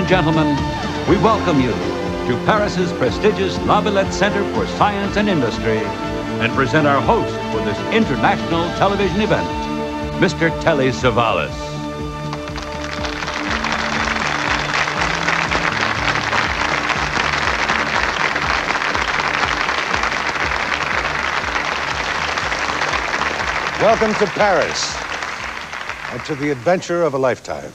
and gentlemen, we welcome you to Paris's prestigious La Villette Center for Science and Industry and present our host for this international television event, Mr. Telly Savalas. Welcome to Paris and to the adventure of a lifetime.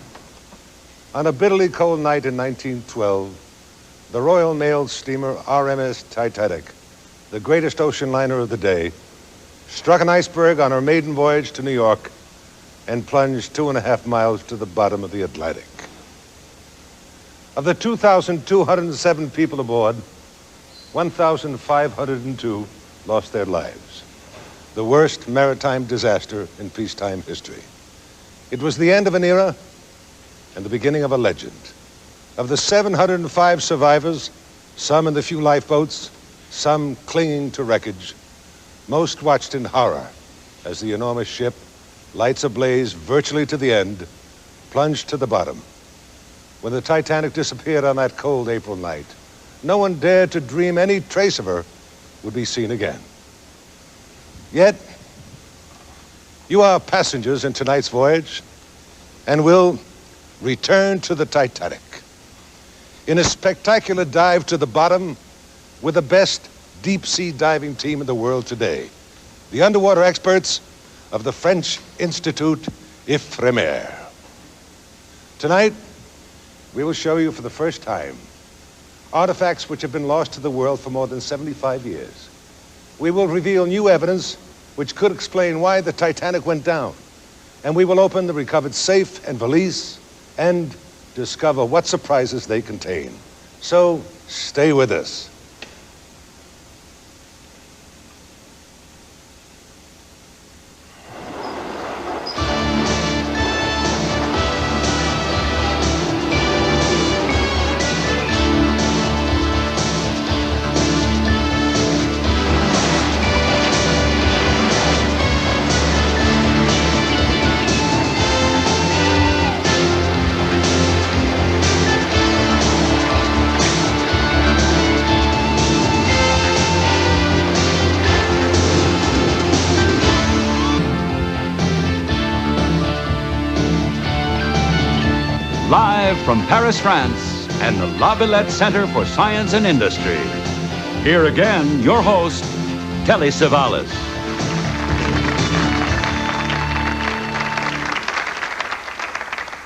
On a bitterly cold night in 1912, the Royal Mail steamer RMS Titanic, the greatest ocean liner of the day, struck an iceberg on her maiden voyage to New York and plunged 2.5 miles to the bottom of the Atlantic. Of the 2,207 people aboard, 1,502 lost their lives. The worst maritime disaster in peacetime history. It was the end of an era and the beginning of a legend. Of the 705 survivors, some in the few lifeboats, some clinging to wreckage, most watched in horror as the enormous ship, lights ablaze virtually to the end, plunged to the bottom. When the Titanic disappeared on that cold April night, no one dared to dream any trace of her would be seen again. Yet, you are passengers in tonight's voyage and will return to the Titanic in a spectacular dive to the bottom with the best deep-sea diving team in the world today, the underwater experts of the French Institute Ifremer. Tonight, we will show you for the first time artifacts which have been lost to the world for more than 75 years. We will reveal new evidence which could explain why the Titanic went down. And we will open the recovered safe and valise and discover what surprises they contain. So stay with us. Live from Paris, France, and the La Villette Center for Science and Industry. Here again, your host, Telly Savalas.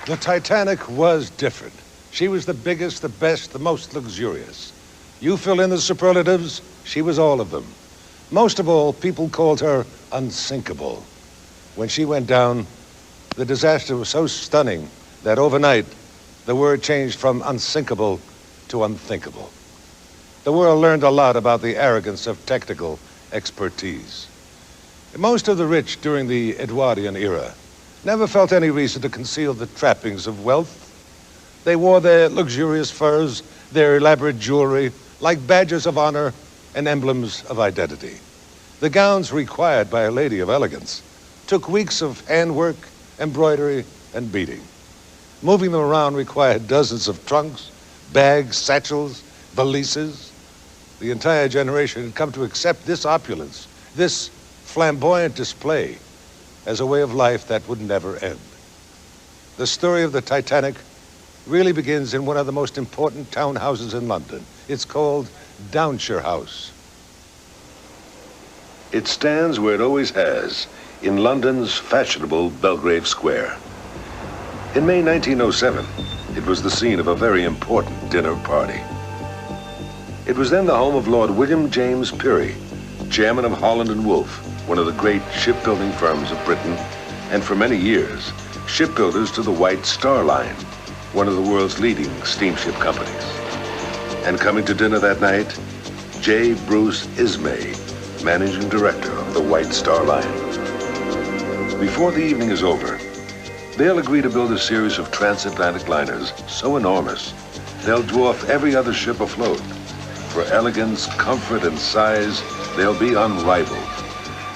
The Titanic was different. She was the biggest, the best, the most luxurious. You fill in the superlatives, she was all of them. Most of all, people called her unsinkable. When she went down, the disaster was so stunning that overnight, the word changed from unsinkable to unthinkable. The world learned a lot about the arrogance of technical expertise. Most of the rich during the Edwardian era never felt any reason to conceal the trappings of wealth. They wore their luxurious furs, their elaborate jewelry, like badges of honor and emblems of identity. The gowns required by a lady of elegance took weeks of handwork, embroidery, and beading. Moving them around required dozens of trunks, bags, satchels, valises. The entire generation had come to accept this opulence, this flamboyant display, as a way of life that would never end. The story of the Titanic really begins in one of the most important townhouses in London. It's called Downshire House. It stands where it always has, in London's fashionable Belgrave Square. In May 1907, it was the scene of a very important dinner party. It was then the home of Lord William James Peary, chairman of Holland and Wolff, one of the great shipbuilding firms of Britain, and for many years, shipbuilders to the White Star Line, one of the world's leading steamship companies. And coming to dinner that night, J. Bruce Ismay, managing director of the White Star Line. Before the evening is over, they'll agree to build a series of transatlantic liners so enormous, they'll dwarf every other ship afloat. For elegance, comfort, and size, they'll be unrivaled.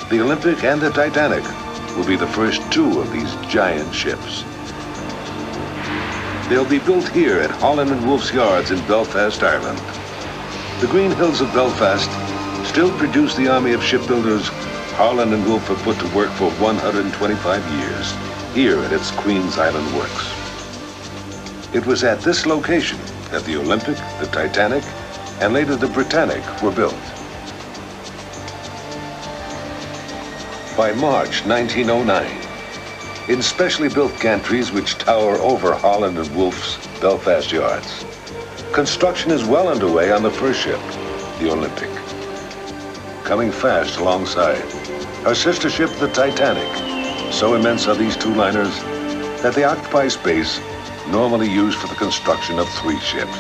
The Olympic and the Titanic will be the first two of these giant ships. They'll be built here at Holland and Wolff's yards in Belfast, Ireland. The green hills of Belfast still produce the army of shipbuilders Holland and Wolff have put to work for 125 years, here at its Queens Island works. It was at this location that the Olympic, the Titanic, and later the Britannic were built. By March 1909, in specially built gantries which tower over Holland and Wolff's Belfast yards, construction is well underway on the first ship, the Olympic. Coming fast alongside, her sister ship, the Titanic. So immense are these two liners that they occupy space normally used for the construction of 3 ships.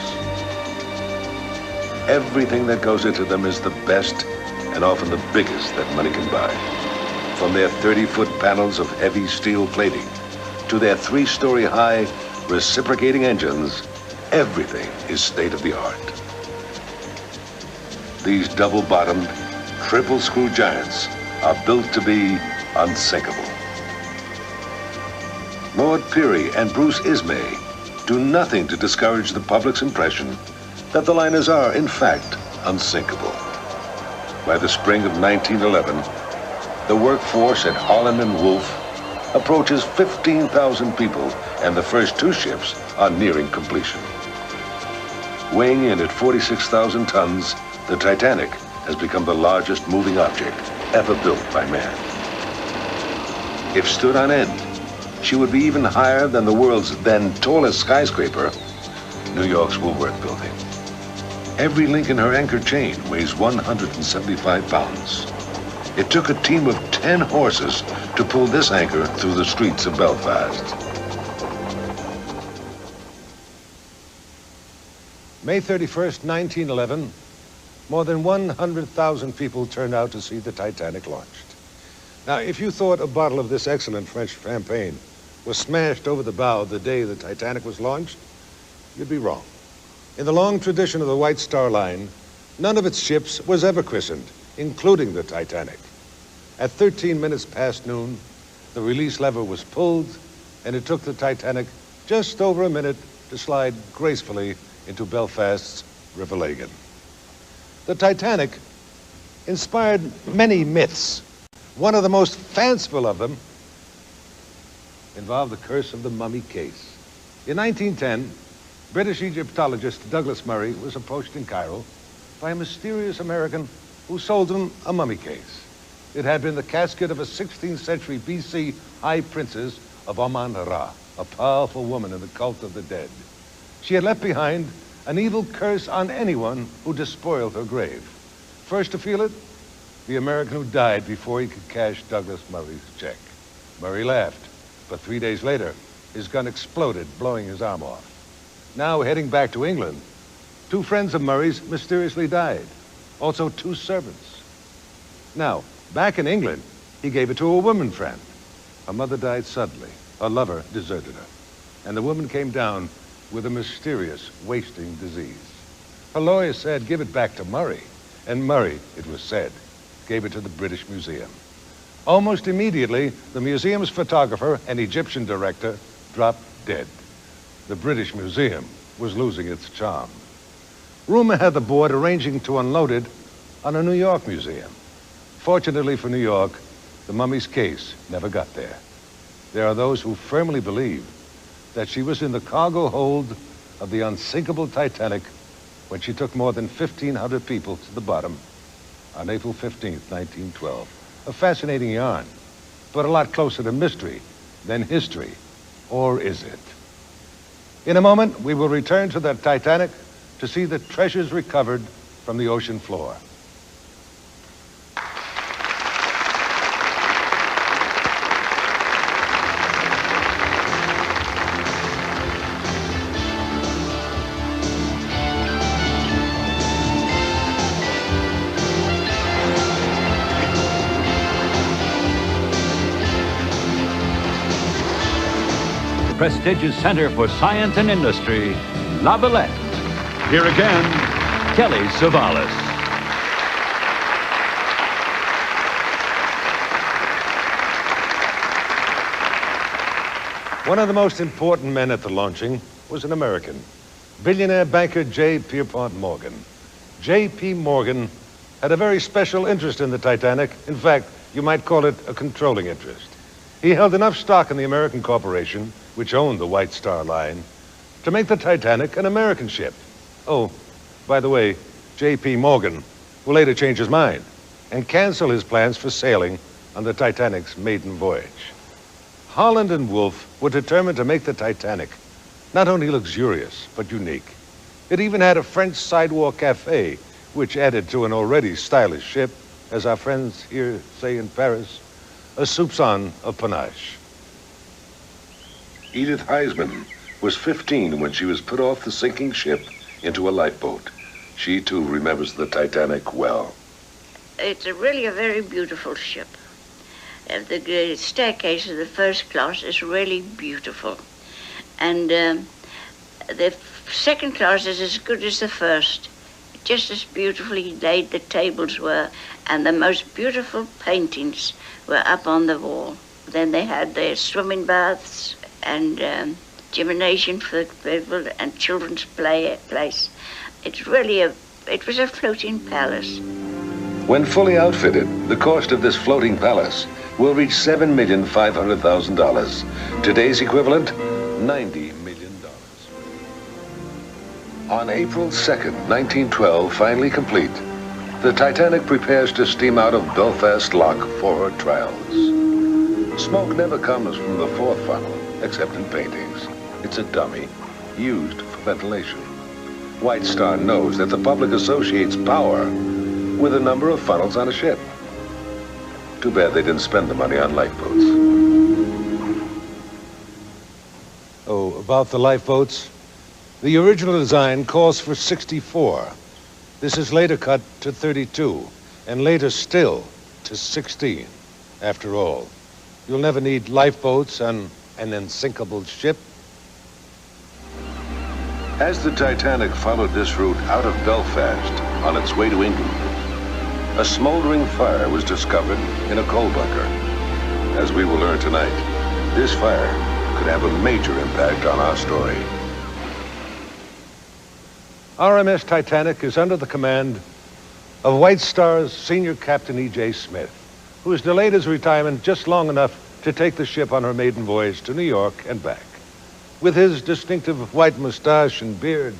Everything that goes into them is the best and often the biggest that money can buy. From their 30-foot panels of heavy steel plating to their 3-story high reciprocating engines, everything is state-of-the-art. These double-bottomed, triple-screw giants are built to be unsinkable. Lord Peary and Bruce Ismay do nothing to discourage the public's impression that the liners are, in fact, unsinkable. By the spring of 1911, the workforce at Holland and Wolff approaches 15,000 people, and the first 2 ships are nearing completion. Weighing in at 46,000 tons, the Titanic has become the largest moving object ever built by man. If stood on end, she would be even higher than the world's then tallest skyscraper, New York's Woolworth Building. Every link in her anchor chain weighs 175 pounds. It took a team of 10 horses to pull this anchor through the streets of Belfast. May 31st, 1911, more than 100,000 people turned out to see the Titanic launched. Now, if you thought a bottle of this excellent French champagne was smashed over the bow the day the Titanic was launched, you'd be wrong. In the long tradition of the White Star Line, none of its ships was ever christened, including the Titanic. At 13 minutes past noon, the release lever was pulled, and it took the Titanic just over a minute to slide gracefully into Belfast's River Lagan. The Titanic inspired many myths. One of the most fanciful of them involved the curse of the mummy case. In 1910, British Egyptologist Douglas Murray was approached in Cairo by a mysterious American who sold him a mummy case. It had been the casket of a 16th century BC high princess of Amun-Ra, a powerful woman in the cult of the dead. She had left behind an evil curse on anyone who despoiled her grave. First to feel it, the American who died before he could cash Douglas Murray's check. Murray laughed, but 3 days later, his gun exploded, blowing his arm off. Now, heading back to England, 2 friends of Murray's mysteriously died. Also 2 servants. Now, back in England, he gave it to a woman friend. Her mother died suddenly. Her lover deserted her. And the woman came down with a mysterious wasting disease. Her lawyer said, give it back to Murray. And Murray, it was said, gave it to the British Museum. Almost immediately, the museum's photographer and Egyptian director dropped dead. The British Museum was losing its charm. Rumor had the board arranging to unload it on a New York museum. Fortunately for New York, the mummy's case never got there. There are those who firmly believe that she was in the cargo hold of the unsinkable Titanic when she took more than 1,500 people to the bottom on April 15th, 1912. A fascinating yarn, but a lot closer to mystery than history. Or is it? In a moment, we will return to the Titanic to see the treasures recovered from the ocean floor. Prestigious Center for Science and Industry, La Villette. Here again, Telly Savalas. One of the most important men at the launching was an American, billionaire banker J. Pierpont Morgan. J.P. Morgan had a very special interest in the Titanic. In fact, you might call it a controlling interest. He held enough stock in the American corporation, which owned the White Star Line, to make the Titanic an American ship. Oh, by the way, J.P. Morgan will later change his mind and cancel his plans for sailing on the Titanic's maiden voyage. Holland and Wolff were determined to make the Titanic not only luxurious, but unique. It even had a French sidewalk cafe, which added to an already stylish ship, as our friends here say in Paris, a soupçon of panache. Edith Heisman was 15 when she was put off the sinking ship into a lifeboat. She, too, remembers the Titanic well. It's really a very beautiful ship. The staircase of the first class is really beautiful. And the second class is as good as the first. Just as beautifully laid the tables were, and the most beautiful paintings were up on the wall. Then they had their swimming baths and gymnasium for people and children's place. It was a floating palace. When fully outfitted, the cost of this floating palace will reach $7,500,000. Today's equivalent, $90 million. On April 2nd, 1912, finally complete, the Titanic prepares to steam out of Belfast Lock for her trials. Smoke never comes from the fourth funnel, except in paintings. It's a dummy, used for ventilation. White Star knows that the public associates power with a number of funnels on a ship. Too bad they didn't spend the money on lifeboats. Oh, about the lifeboats? The original design calls for 64. This is later cut to 32, and later still to 16. After all, you'll never need lifeboats on an unsinkable ship. As the Titanic followed this route out of Belfast on its way to England, a smoldering fire was discovered in a coal bunker. As we will learn tonight, this fire could have a major impact on our story. RMS Titanic is under the command of White Star's senior captain E.J. Smith, who has delayed his retirement just long enough to take the ship on her maiden voyage to New York and back. With his distinctive white mustache and beard,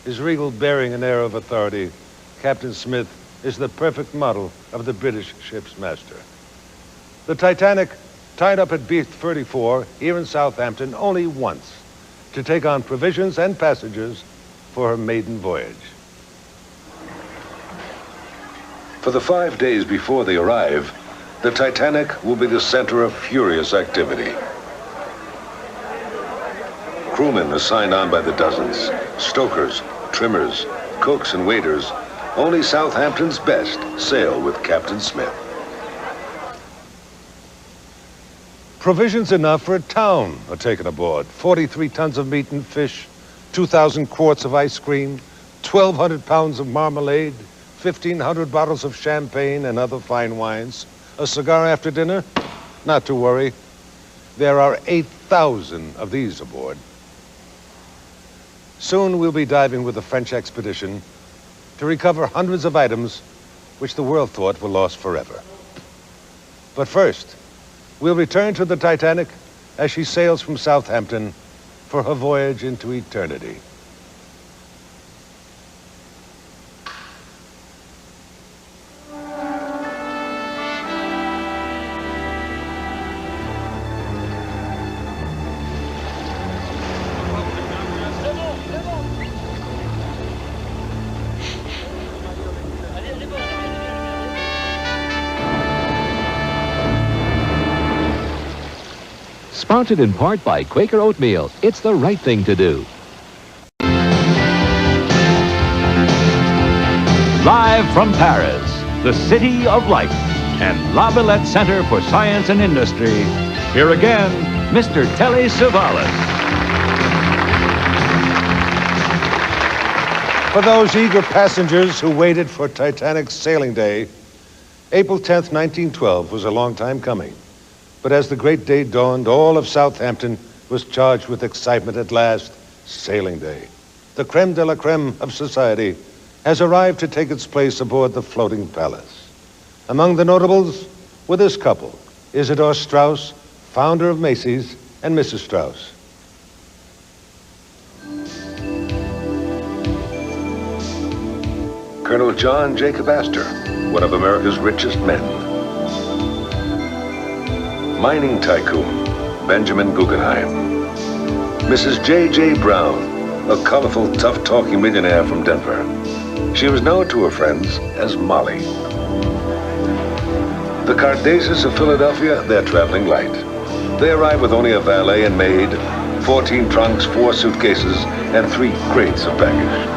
his regal bearing and air of authority, Captain Smith is the perfect model of the British ship's master. The Titanic tied up at Beach 34 here in Southampton only once to take on provisions and passengers for her maiden voyage. For the 5 days before they arrive, the Titanic will be the center of furious activity. Crewmen assigned on by the dozens, stokers, trimmers, cooks, and waiters. Only Southampton's best sail with Captain Smith. Provisions enough for a town are taken aboard. 43 tons of meat and fish, 2,000 quarts of ice cream, 1,200 pounds of marmalade, 1,500 bottles of champagne and other fine wines. A cigar after dinner? Not to worry. There are 8,000 of these aboard. Soon we'll be diving with the French expedition to recover hundreds of items which the world thought were lost forever. But first, we'll return to the Titanic as she sails from Southampton for her voyage into eternity. Sponsored in part by Quaker Oatmeal. It's the right thing to do. Live from Paris, the city of light, and La Villette Center for Science and Industry, here again, Mr. Telly Savalas. For those eager passengers who waited for Titanic's sailing day, April 10th, 1912 was a long time coming. But as the great day dawned, all of Southampton was charged with excitement at last. sailing day. The creme de la creme of society has arrived to take its place aboard the floating palace. Among the notables were this couple, Isidor Straus, founder of Macy's, and Mrs. Straus. Colonel John Jacob Astor, one of America's richest men. Mining tycoon Benjamin Guggenheim. Mrs. J.J. Brown, a colorful, tough-talking millionaire from Denver. She was known to her friends as Molly. The Cardaces of Philadelphia, they're traveling light. They arrive with only a valet and maid, 14 trunks, 4 suitcases, and 3 crates of baggage.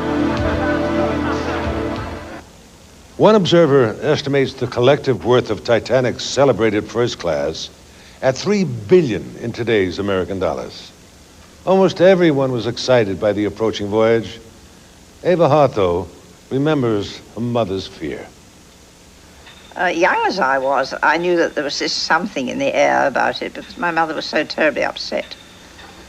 One observer estimates the collective worth of Titanic's celebrated first class at $3 billion in today's American dollars. Almost everyone was excited by the approaching voyage. Eva Hart, though, remembers a mother's fear. Young as I was, I knew that there was this something in the air about it because my mother was so terribly upset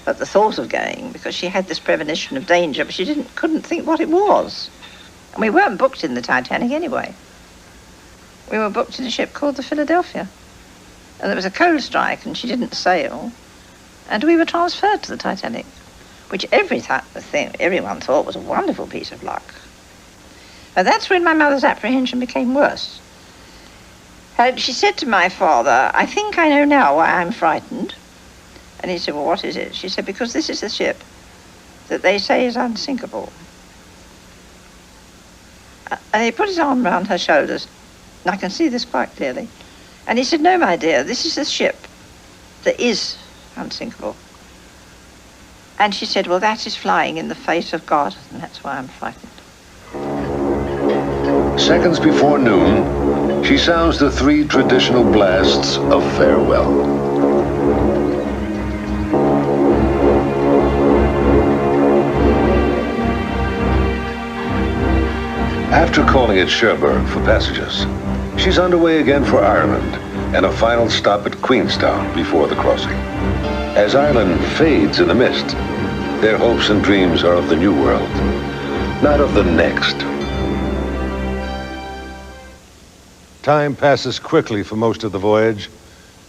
at the thought of going because she had this premonition of danger, but she couldn't think what it was. And we weren't booked in the Titanic anyway. We were booked in a ship called the Philadelphia. And there was a coal strike and she didn't sail. And we were transferred to the Titanic, which everyone thought was a wonderful piece of luck. And that's when my mother's apprehension became worse. She said to my father, "I think I know now why I'm frightened." And he said, "Well, what is it?" She said, "Because this is the ship that they say is unsinkable." And he put his arm round her shoulders, and I can see this quite clearly. And he said, "No, my dear, this is the ship that is unsinkable." And she said, "Well, that is flying in the face of God, and that's why I'm frightened." Seconds before noon, she sounds the 3 traditional blasts of farewell. After calling at Cherbourg for passages, she's underway again for Ireland and a final stop at Queenstown before the crossing. As Ireland fades in the mist, their hopes and dreams are of the new world, not of the next. Time passes quickly for most of the voyage.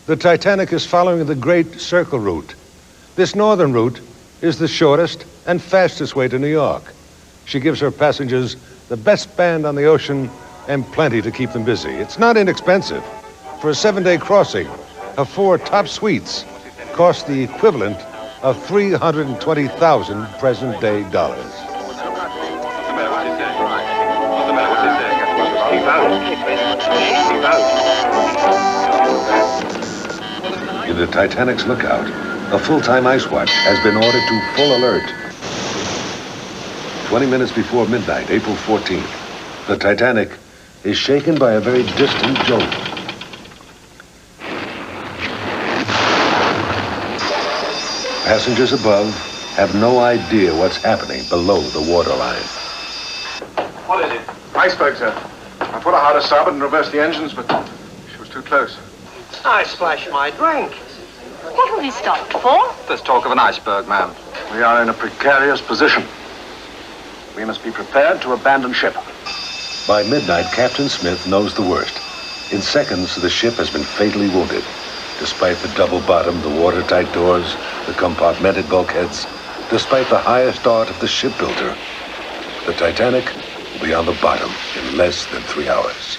The Titanic is following the Great Circle route. This northern route is the shortest and fastest way to New York. She gives her passengers the best band on the ocean and plenty to keep them busy. It's not inexpensive. For a 7-day crossing, her 4 top suites cost the equivalent of $320,000 present-day dollars. In the Titanic's lookout, a full-time ice watch has been ordered to full alert. 20 minutes before midnight, April 14th, the Titanic is shaken by a very distant jolt. Passengers above have no idea what's happening below the waterline. What is it? Iceberg, sir. I put her hard to starboard and reversed the engines, but she was too close. I splashed my drink. What will he stopped for? There's talk of an iceberg, ma'am. We are in a precarious position. We must be prepared to abandon ship. By midnight, Captain Smith knows the worst. In seconds, the ship has been fatally wounded. Despite the double bottom, the watertight doors, the compartmented bulkheads, despite the highest art of the shipbuilder, the Titanic will be on the bottom in less than 3 hours.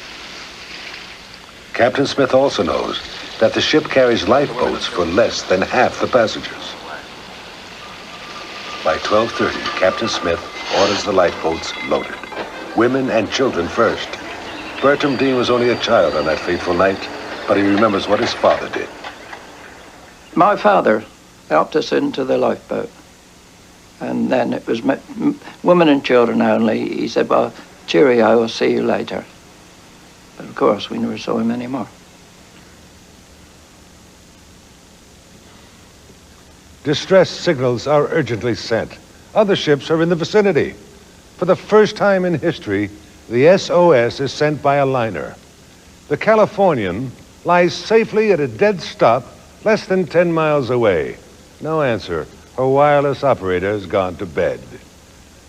Captain Smith also knows that the ship carries lifeboats for less than half the passengers. By 12:30, Captain Smith orders the lifeboats loaded. Women and children first. Bertram Dean was only a child on that fateful night, but he remembers what his father did. My father helped us into the lifeboat. And then it was women and children only. He said, "Well, cheerio, I'll see you later." But of course, we never saw him anymore. Distress signals are urgently sent. Other ships are in the vicinity. For the first time in history, the SOS is sent by a liner. The Californian lies safely at a dead stop less than 10 miles away. No answer. her wireless operators gone to bed.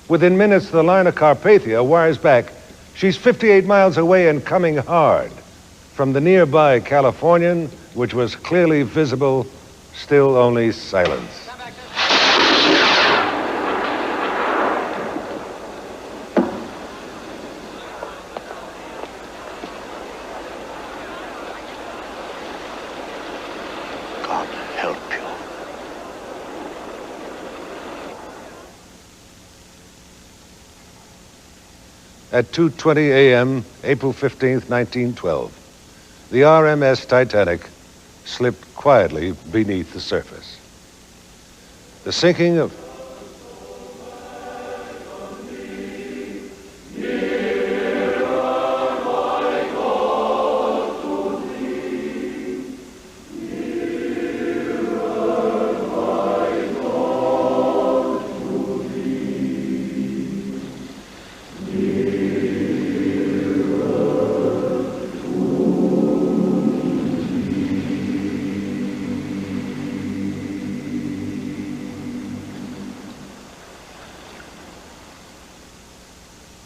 Within minutes, the liner Carpathia wires back. She's 58 miles away and coming hard. From the nearby Californian, which was clearly visible, still only silence. God help you. At 2:20 a.m., April 15th, 1912, the RMS Titanic slipped quietly beneath the surface. The sinking of...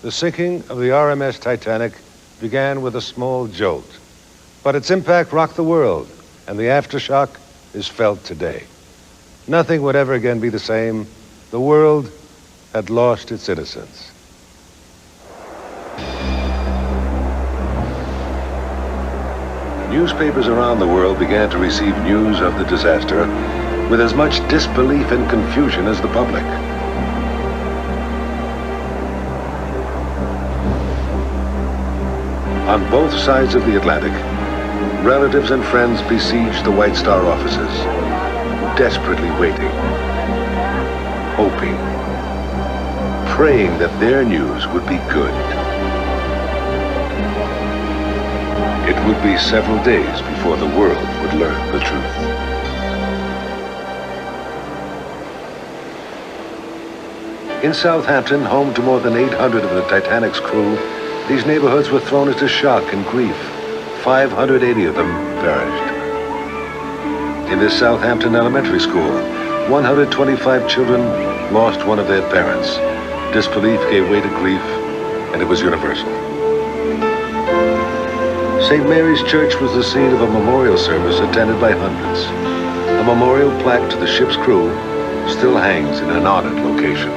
The sinking of the RMS Titanic began with a small jolt, but its impact rocked the world, and the aftershock is felt today. Nothing would ever again be the same. The world had lost its innocence. Newspapers around the world began to receive news of the disaster with as much disbelief and confusion as the public. On both sides of the Atlantic, relatives and friends besieged the White Star offices, desperately waiting, hoping, praying that their news would be good. It would be several days before the world would learn the truth. In Southampton, home to more than 800 of the Titanic's crew, these neighborhoods were thrown into shock and grief. 580 of them perished. In this Southampton elementary school, 125 children lost one of their parents. Disbelief gave way to grief, and it was universal. St. Mary's Church was the scene of a memorial service attended by hundreds. A memorial plaque to the ship's crew still hangs in an honored location.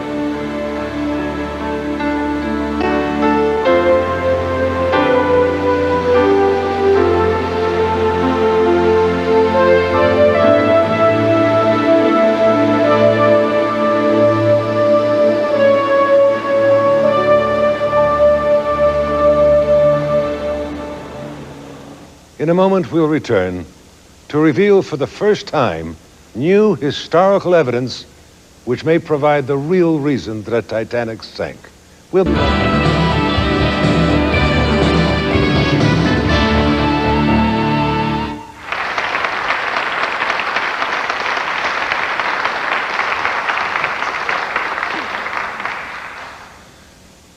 In a moment, we'll return to reveal for the first time new historical evidence which may provide the real reason that a Titanic sank. We'll be back.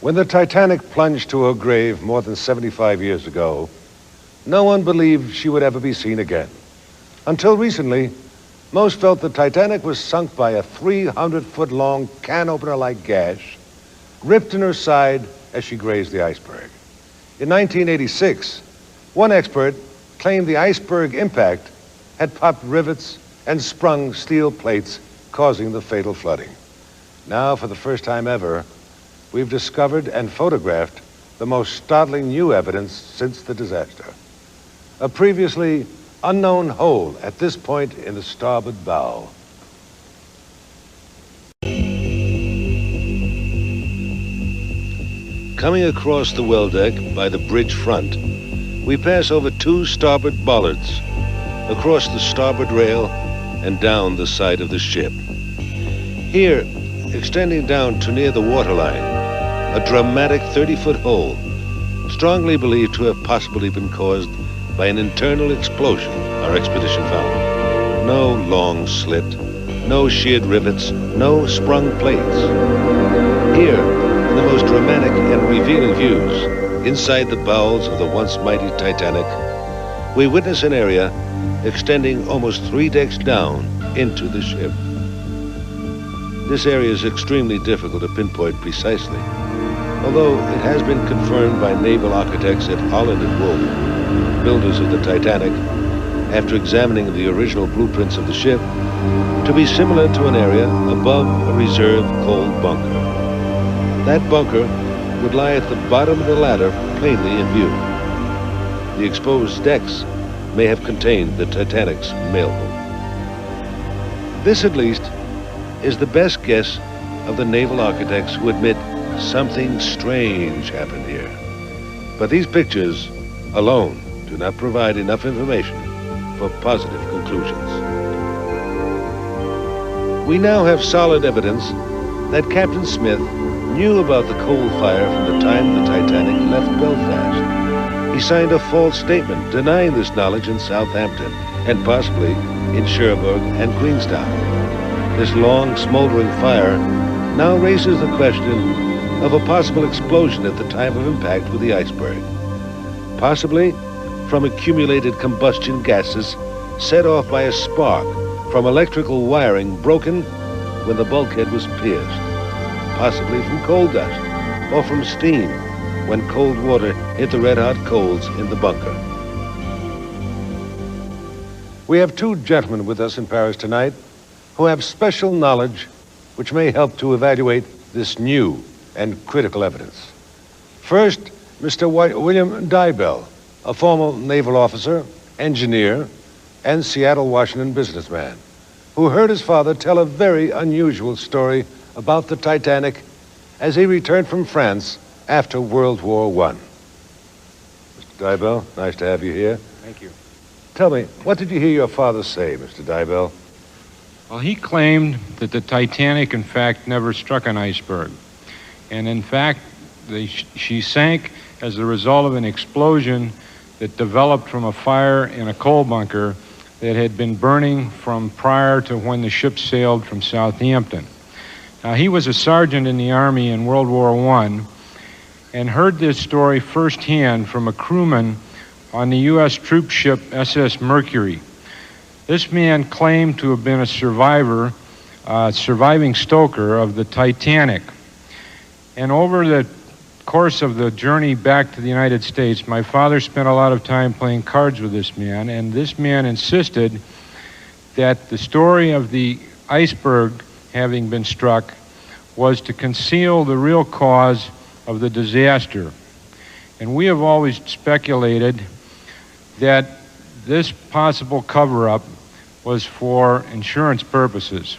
When the Titanic plunged to her grave more than 75 years ago, no one believed she would ever be seen again. Until recently, most felt the Titanic was sunk by a 300-foot-long can-opener-like gash, ripped in her side as she grazed the iceberg. In 1986, one expert claimed the iceberg impact had popped rivets and sprung steel plates, causing the fatal flooding. Now, for the first time ever, we've discovered and photographed the most startling new evidence since the disaster. A previously unknown hole at this point in the starboard bow. Coming across the well deck by the bridge front, we pass over two starboard bollards, across the starboard rail and down the side of the ship. Here, extending down to near the waterline, a dramatic 30-foot hole, strongly believed to have possibly been caused by an internal explosion, our expedition found. No long slit, no sheared rivets, no sprung plates. Here, in the most dramatic and revealing views, inside the bowels of the once mighty Titanic, we witness an area extending almost 3 decks down into the ship. This area is extremely difficult to pinpoint precisely, although it has been confirmed by naval architects at Holland and Wolff, builders of the Titanic, after examining the original blueprints of the ship, to be similar to an area above a reserve coal bunker. That bunker would lie at the bottom of the ladder, plainly in view. The exposed decks may have contained the Titanic's mailboat. This, at least, is the best guess of the naval architects who admit something strange happened here. But these pictures alone do not provide enough information for positive conclusions. We now have solid evidence that Captain Smith knew about the coal fire from the time the Titanic left Belfast. He signed a false statement denying this knowledge in Southampton and possibly in Cherbourg and Queenstown. This long, smoldering fire now raises the question of a possible explosion at the time of impact with the iceberg. Possibly from accumulated combustion gases set off by a spark from electrical wiring broken when the bulkhead was pierced. Possibly from coal dust or from steam when cold water hit the red-hot coals in the bunker. We have two gentlemen with us in Paris tonight who have special knowledge which may help to evaluate this new and critical evidence. First, Mr. William Dybell, a former naval officer, engineer, and Seattle, Washington businessman, who heard his father tell a very unusual story about the Titanic as he returned from France after World War I. Mr. Dybell, nice to have you here. Thank you. Tell me, what did you hear your father say, Mr. Dybell? Well, he claimed that the Titanic, in fact, never struck an iceberg. And in fact, she sank as a result of an explosion that developed from a fire in a coal bunker that had been burning from prior to when the ship sailed from Southampton. Now, he was a sergeant in the Army in World War I and heard this story firsthand from a crewman on the U.S. troop ship SS Mercury. This man claimed to have been a survivor, surviving stoker of the Titanic. And over the course of the journey back to the United States, my father spent a lot of time playing cards with this man, and this man insisted that the story of the iceberg having been struck was to conceal the real cause of the disaster. And we have always speculated that this possible cover-up was for insurance purposes.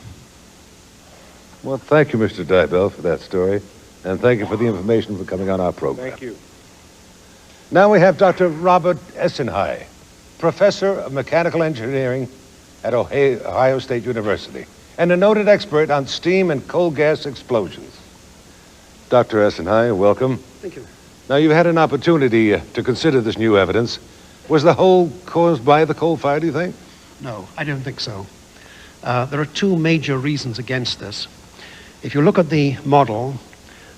Well, thank you, Mr. Dybell, for that story, and thank you for the information for coming on our program. Thank you. Now we have Dr. Robert Essenhigh, professor of mechanical engineering at Ohio State University, and a noted expert on steam and coal gas explosions. Dr. Essenhigh, welcome. Thank you. Now, you've had an opportunity to consider this new evidence. Was the hole caused by the coal fire, do you think? No, I don't think so. There are two major reasons against this. If you look at the model,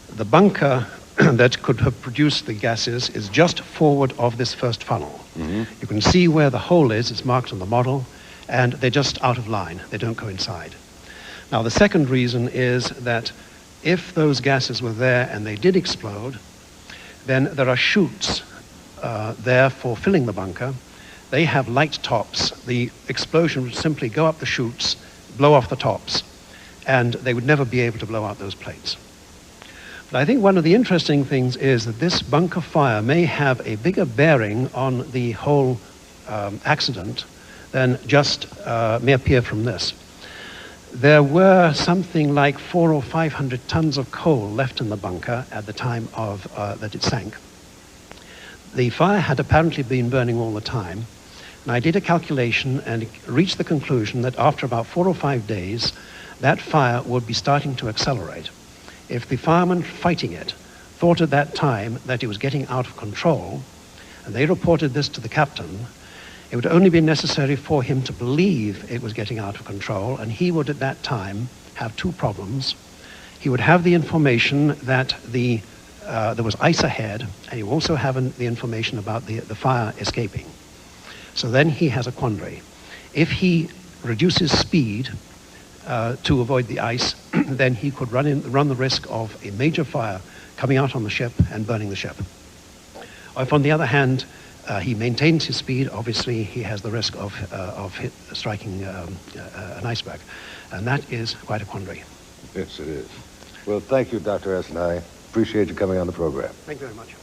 the bunker that could have produced the gases is just forward of this first funnel. Mm-hmm. You can see where the hole is, it's marked on the model, and they're just out of line. They don't coincide. Now, the second reason is that if those gases were there and they did explode, then there are chutes there for filling the bunker. They have light tops. The explosion would simply go up the chutes, blow off the tops, and they would never be able to blow out those plates. But I think one of the interesting things is that this bunker fire may have a bigger bearing on the whole accident than just may appear from this. There were something like 400 or 500 tons of coal left in the bunker at the time of that it sank. The fire had apparently been burning all the time, and I did a calculation and reached the conclusion that after about 4 or 5 days, that fire would be starting to accelerate. If the firemen fighting it thought at that time that it was getting out of control, and they reported this to the captain, it would only be necessary for him to believe it was getting out of control, and he would at that time have two problems. He would have the information that there was ice ahead, and he would also have the information about the fire escaping. So then he has a quandary. If he reduces speed to avoid the ice, then he could run the risk of a major fire coming out on the ship and burning the ship. If, on the other hand, he maintains his speed, obviously he has the risk of striking an iceberg. And that is quite a quandary. Yes, it is. Well, thank you, Dr. S. and I appreciate you coming on the program. Thank you very much.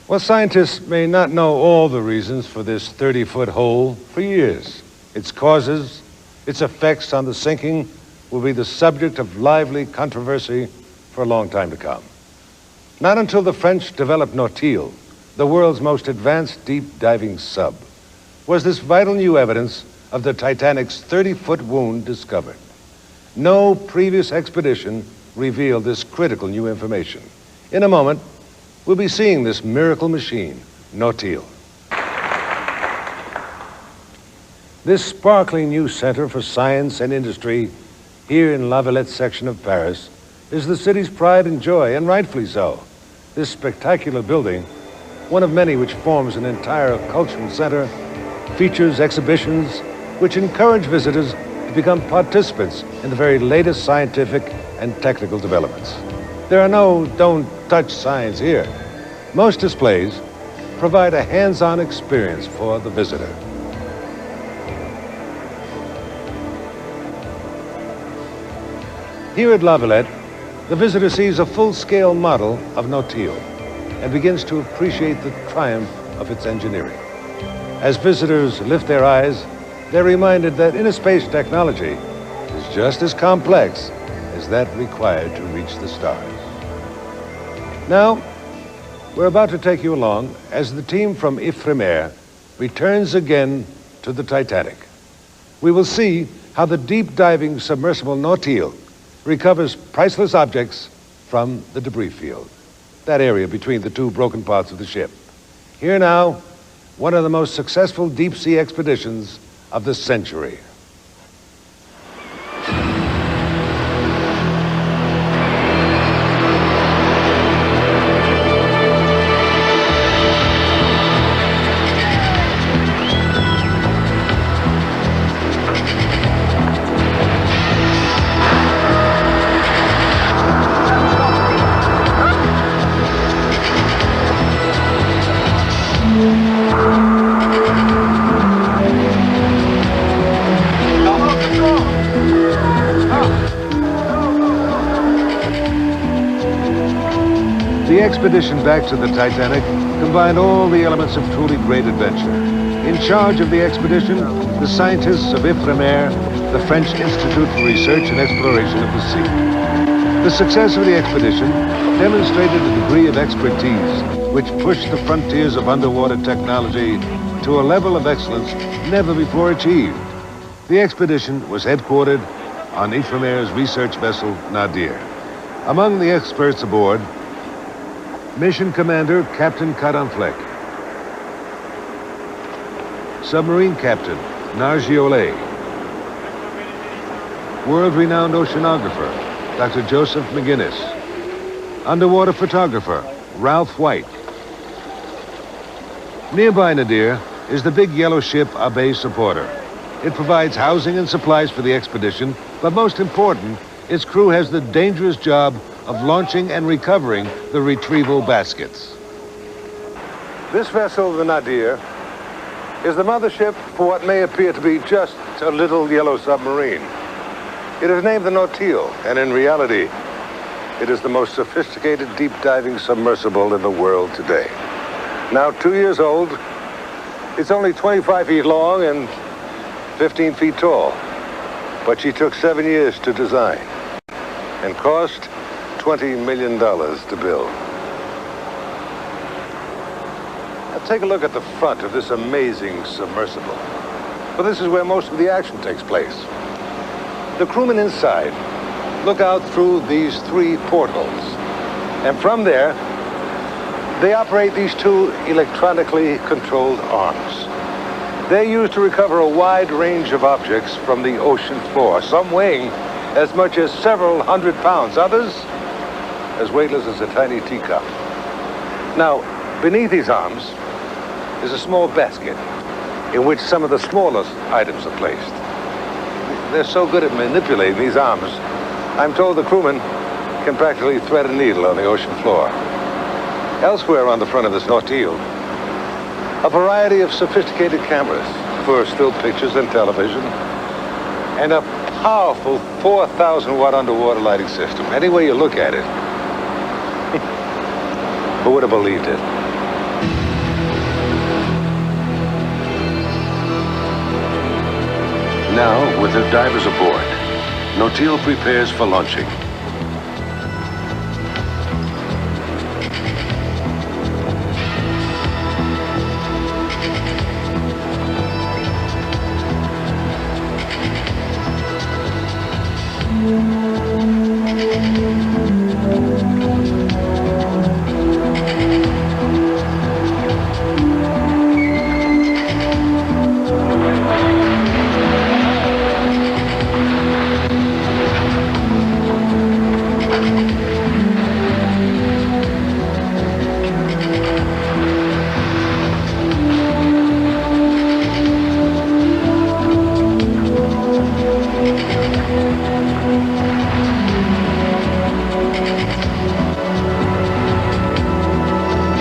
Well, scientists may not know all the reasons for this 30-foot hole for years. Its causes, its effects on the sinking will be the subject of lively controversy for a long time to come. Not until the French developed Nautil, the world's most advanced deep-diving sub, was this vital new evidence of the Titanic's 30-foot wound discovered. No previous expedition revealed this critical new information. In a moment, we'll be seeing this miracle machine, Nautil. This sparkling new center for science and industry here in La Villette section of Paris is the city's pride and joy, and rightfully so. This spectacular building, one of many which forms an entire cultural center, features exhibitions which encourage visitors to become participants in the very latest scientific and technical developments. There are no don't touch signs here. Most displays provide a hands-on experience for the visitor. Here at La Villette, the visitor sees a full-scale model of Nautil and begins to appreciate the triumph of its engineering. As visitors lift their eyes, they're reminded that inner space technology is just as complex as that required to reach the stars. Now, we're about to take you along as the team from Ifremer returns again to the Titanic. We will see how the deep-diving submersible Nautil recovers priceless objects from the debris field, that area between the two broken parts of the ship. Here now, one of the most successful deep-sea expeditions of the century. The expedition back to the Titanic combined all the elements of truly great adventure. In charge of the expedition, the scientists of Ifremer, the French Institute for Research and Exploration of the Sea. The success of the expedition demonstrated a degree of expertise which pushed the frontiers of underwater technology to a level of excellence never before achieved. The expedition was headquartered on Ifremer's research vessel, Nadir. Among the experts aboard, Mission Commander Captain Cadenfleck, Submarine Captain Nargiole, world-renowned oceanographer Dr. Joseph McGinnis, underwater photographer Ralph White. Nearby Nadir is the big yellow ship Abe Supporter. It provides housing and supplies for the expedition, but most important, its crew has the dangerous job of launching and recovering the retrieval baskets. This vessel, the Nadir, is the mothership for what may appear to be just a little yellow submarine. It is named the Nautil, and in reality, it is the most sophisticated deep-diving submersible in the world today. Now 2 years old, it's only 25 feet long and 15 feet tall, but she took 7 years to design and cost $20 million to build. Now take a look at the front of this amazing submersible. Well, this is where most of the action takes place. The crewmen inside look out through these 3 portholes, and from there, they operate these 2 electronically controlled arms. They're used to recover a wide range of objects from the ocean floor, some weighing as much as several hundred pounds, others as weightless as a tiny teacup. Now, beneath these arms is a small basket in which some of the smallest items are placed. They're so good at manipulating these arms. I'm told the crewmen can practically thread a needle on the ocean floor. Elsewhere on the front of this Nautil, a variety of sophisticated cameras for still pictures and television, and a powerful 4,000-watt underwater lighting system. Any way you look at it, who would have believed it? Now, with their divers aboard, Nautil prepares for launching.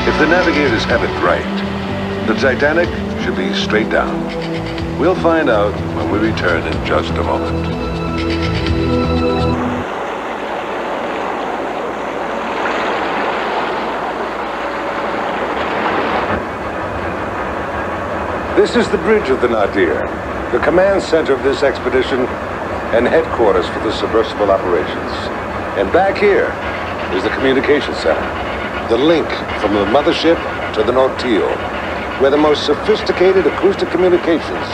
If the navigators have it right, the Titanic should be straight down. We'll find out when we return in just a moment. This is the bridge of the Nadir, the command center of this expedition and headquarters for the submersible operations. And back here is the communication center, the link from the mothership to the Nautil, where the most sophisticated acoustic communications,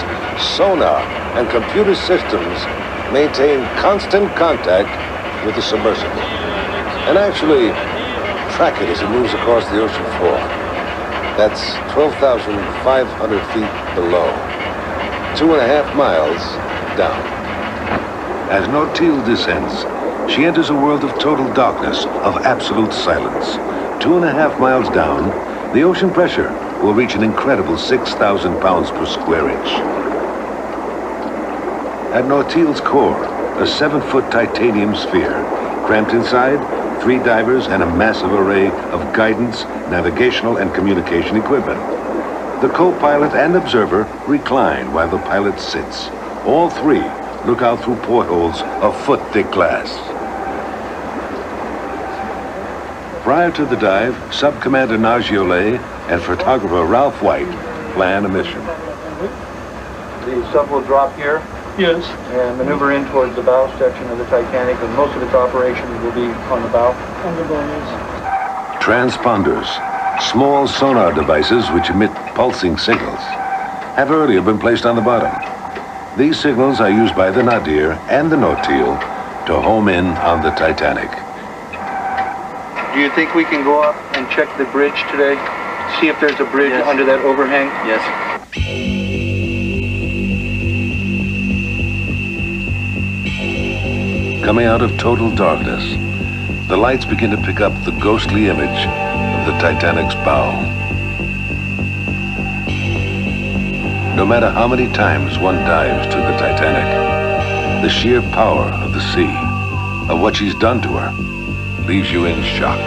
sonar, and computer systems maintain constant contact with the submersible, and actually track it as it moves across the ocean floor. That's 12,500 feet below, 2.5 miles down. As Nautil descends, she enters a world of total darkness, of absolute silence. 2.5 miles down, the ocean pressure will reach an incredible 6,000 pounds per square inch. At Nautil's core, a 7-foot titanium sphere. Cramped inside, 3 divers and a massive array of guidance, navigational, and communication equipment. The co-pilot and observer recline while the pilot sits. All 3 look out through portholes of foot-thick glass. Prior to the dive, Sub-Commander Nargiolet and photographer Ralph White plan a mission. The sub will drop here. Yes. And maneuver in towards the bow section of the Titanic, and most of its operations will be on the bow. On the bow, yes. Transponders, small sonar devices which emit pulsing signals, have earlier been placed on the bottom. These signals are used by the Nadir and the Nautil to home in on the Titanic. Do you think we can go up and check the bridge today? See if there's a bridge under that overhang? Yes. Coming out of total darkness, the lights begin to pick up the ghostly image of the Titanic's bow. No matter how many times one dives to the Titanic, the sheer power of the sea, of what she's done to her, leaves you in shock.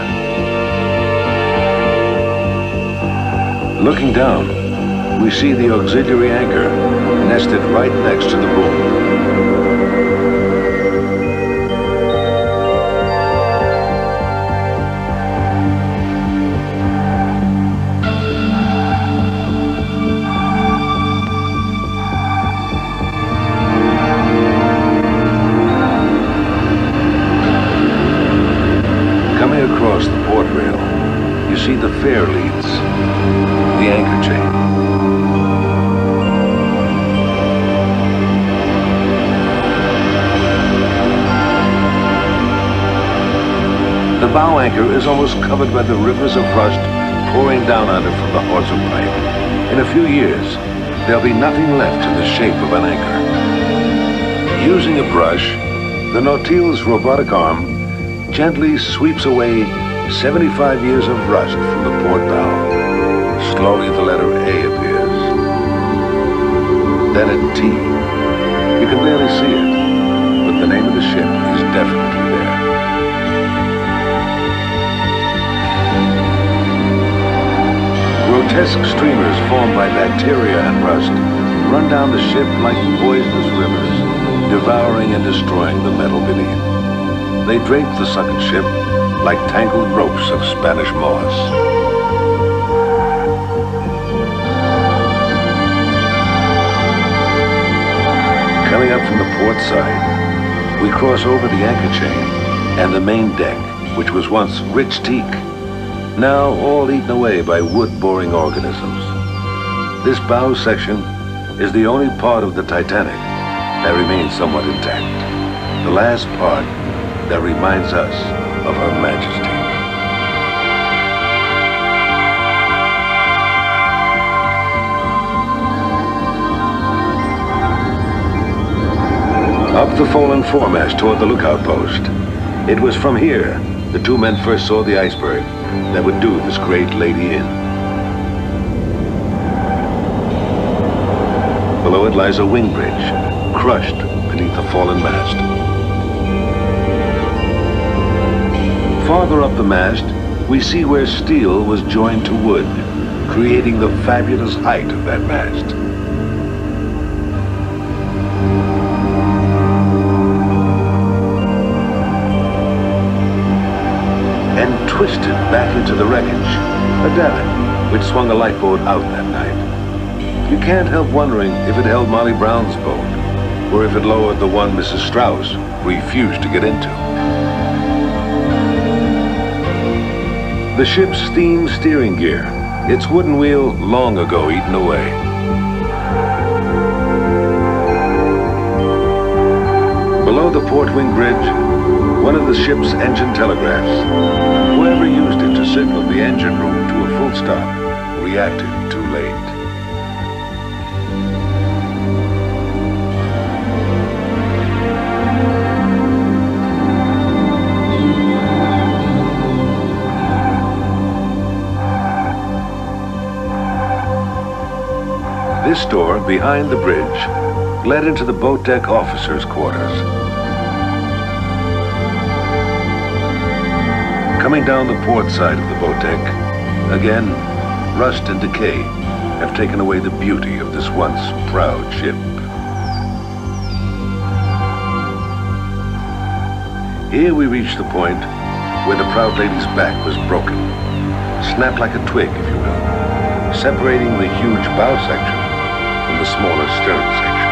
Looking down, we see the auxiliary anchor nested right next to the boom. Across the port rail, you see the fair leads, the anchor chain. The bow anchor is almost covered by the rivers of rust pouring down on it from the hawser pipe. In a few years, there'll be nothing left in the shape of an anchor. Using a brush, the Nautil's robotic arm gently sweeps away 75 years of rust from the port bow. Slowly the letter A appears. Then a T. You can barely see it. the name of the ship is definitely there. Grotesque streamers formed by bacteria and rust run down the ship like poisonous rivers, devouring and destroying the metal beneath. They drape the sunken ship like tangled ropes of Spanish moss. Coming up from the port side, we cross over the anchor chain and the main deck, which was once rich teak, now all eaten away by wood-boring organisms. This bow section is the only part of the Titanic that remains somewhat intact. The last part that reminds us of Her Majesty. Up the fallen foremast toward the lookout post. It was from here the two men first saw the iceberg that would do this great lady in. Below it lies a wing bridge, crushed beneath the fallen mast. Farther up the mast, we see where steel was joined to wood, creating the fabulous height of that mast. And twisted back into the wreckage, a davit which swung a lifeboat out that night. You can't help wondering if it held Molly Brown's boat, or if it lowered the one Mrs. Strauss refused to get into. The ship's steam steering gear, its wooden wheel long ago eaten away. Below the port wing bridge, one of the ship's engine telegraphs. Whoever used it to signal the engine room to a full stop reacted too late. This door, behind the bridge, led into the boat deck officers' quarters. Coming down the port side of the boat deck, again, rust and decay have taken away the beauty of this once proud ship. Here we reach the point where the proud lady's back was broken, snapped like a twig, if you will, separating the huge bow section from the smaller stern section.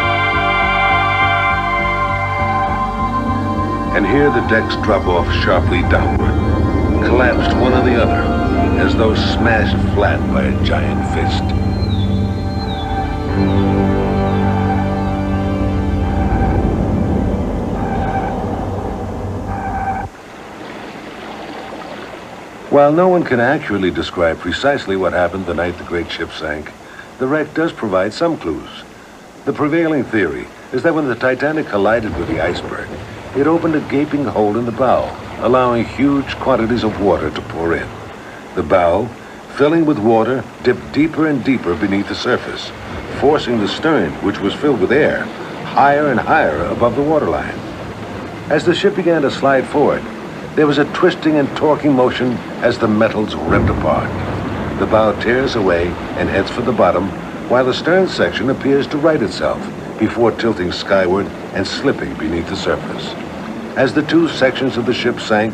And here the decks drop off sharply downward, collapsed one on the other, as though smashed flat by a giant fist. While no one can accurately describe precisely what happened the night the great ship sank, the wreck does provide some clues. The prevailing theory is that when the Titanic collided with the iceberg, it opened a gaping hole in the bow, allowing huge quantities of water to pour in. The bow, filling with water, dipped deeper and deeper beneath the surface, forcing the stern, which was filled with air, higher and higher above the waterline. As the ship began to slide forward, there was a twisting and torquing motion as the metals ripped apart. The bow tears away and heads for the bottom, while the stern section appears to right itself before tilting skyward and slipping beneath the surface. As the two sections of the ship sank,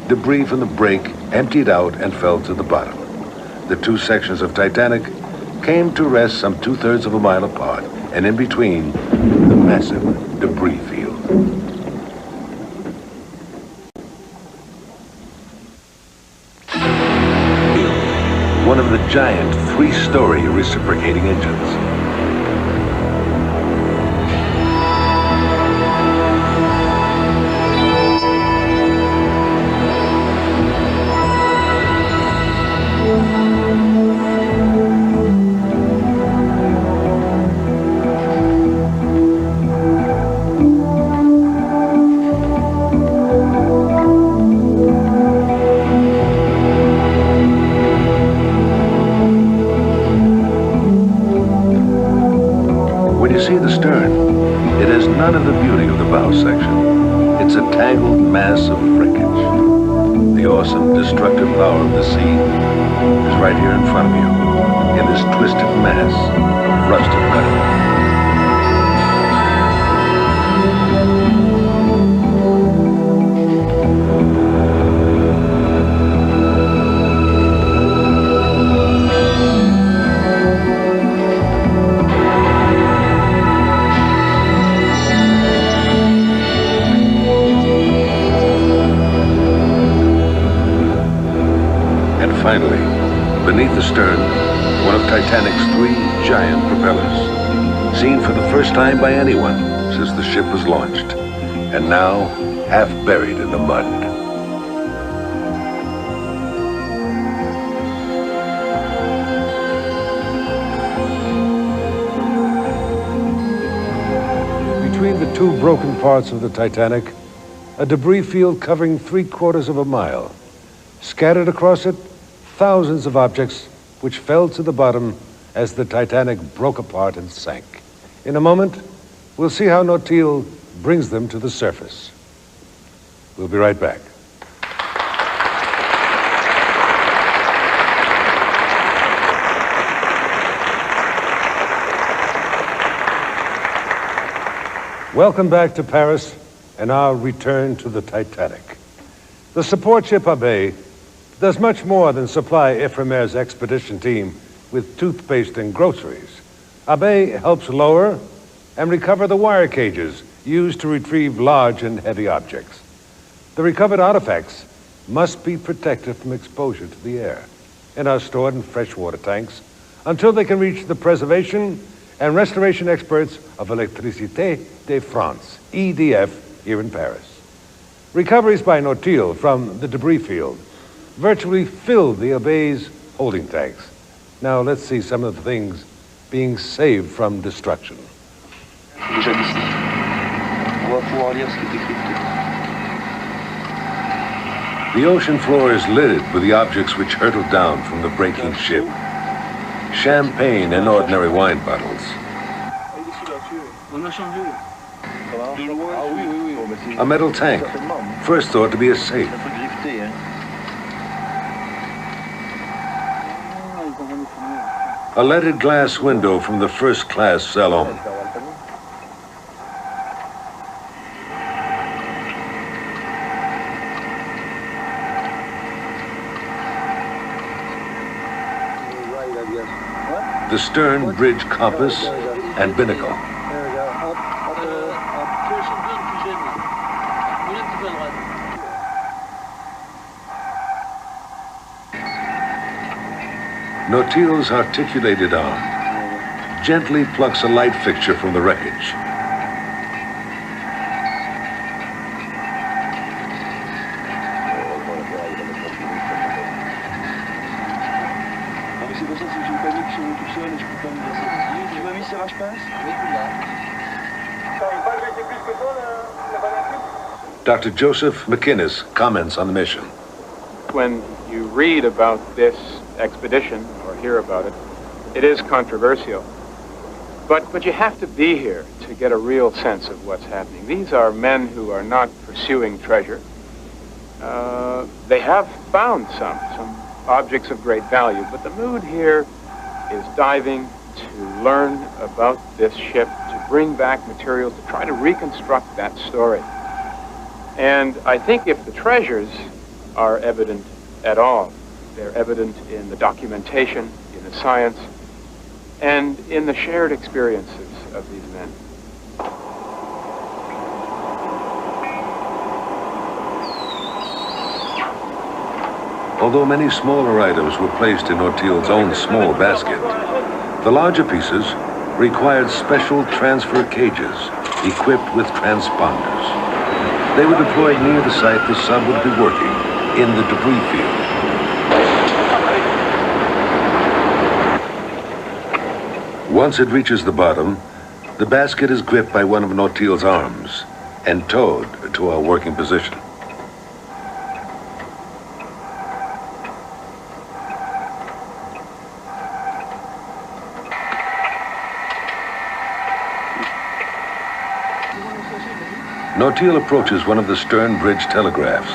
debris from the break emptied out and fell to the bottom. The two sections of Titanic came to rest some 2/3 of a mile apart, and in between, the massive debris field. One of the giant 3-story reciprocating engines. It has none of the beauty of the bow section. It's a tangled mass of wreckage. The awesome, destructive power of the sea is right here in front of you, in this twisted mass of rusted metal. Finally, beneath the stern, one of Titanic's 3 giant propellers, seen for the first time by anyone since the ship was launched, and now half buried in the mud. Between the 2 broken parts of the Titanic, a debris field covering 3/4 of a mile. Scattered across it, thousands of objects which fell to the bottom as the Titanic broke apart and sank. In a moment, we'll see how Nautil brings them to the surface. We'll be right back. Welcome back to Paris and our return to the Titanic. The support ship Abbé does much more than supply Ifremer's expedition team with toothpaste and groceries. Abbé helps lower and recover the wire cages used to retrieve large and heavy objects. The recovered artifacts must be protected from exposure to the air and are stored in freshwater tanks until they can reach the preservation and restoration experts of Électricité de France, EDF, here in Paris. Recoveries by Nautil from the debris field virtually filled the Abbé's holding tanks. Now let's see some of the things being saved from destruction. The ocean floor is littered with the objects which hurtled down from the breaking ship. Champagne and ordinary wine bottles. A metal tank, first thought to be a safe. A leaded glass window from the first-class salon. The stern bridge compass and binnacle. Nautil's articulated arm gently plucks a light fixture from the wreckage. Dr. Joseph McInnes comments on the mission. When you read about this expedition or hear about it, it is controversial. But you have to be here to get a real sense of what's happening. These are men who are not pursuing treasure. They have found some objects of great value, but the mood here is diving to learn about this ship, to bring back materials, to try to reconstruct that story. And I think if the treasures are evident at all, they're evident in the documentation, in the science, and in the shared experiences of these men. Although many smaller items were placed in Nautil's own small basket, the larger pieces required special transfer cages equipped with transponders. They were deployed near the site the sub would be working, in the debris field. Once it reaches the bottom, the basket is gripped by one of Nautil's arms and towed to our working position. Nortil approaches one of the stern bridge telegraphs.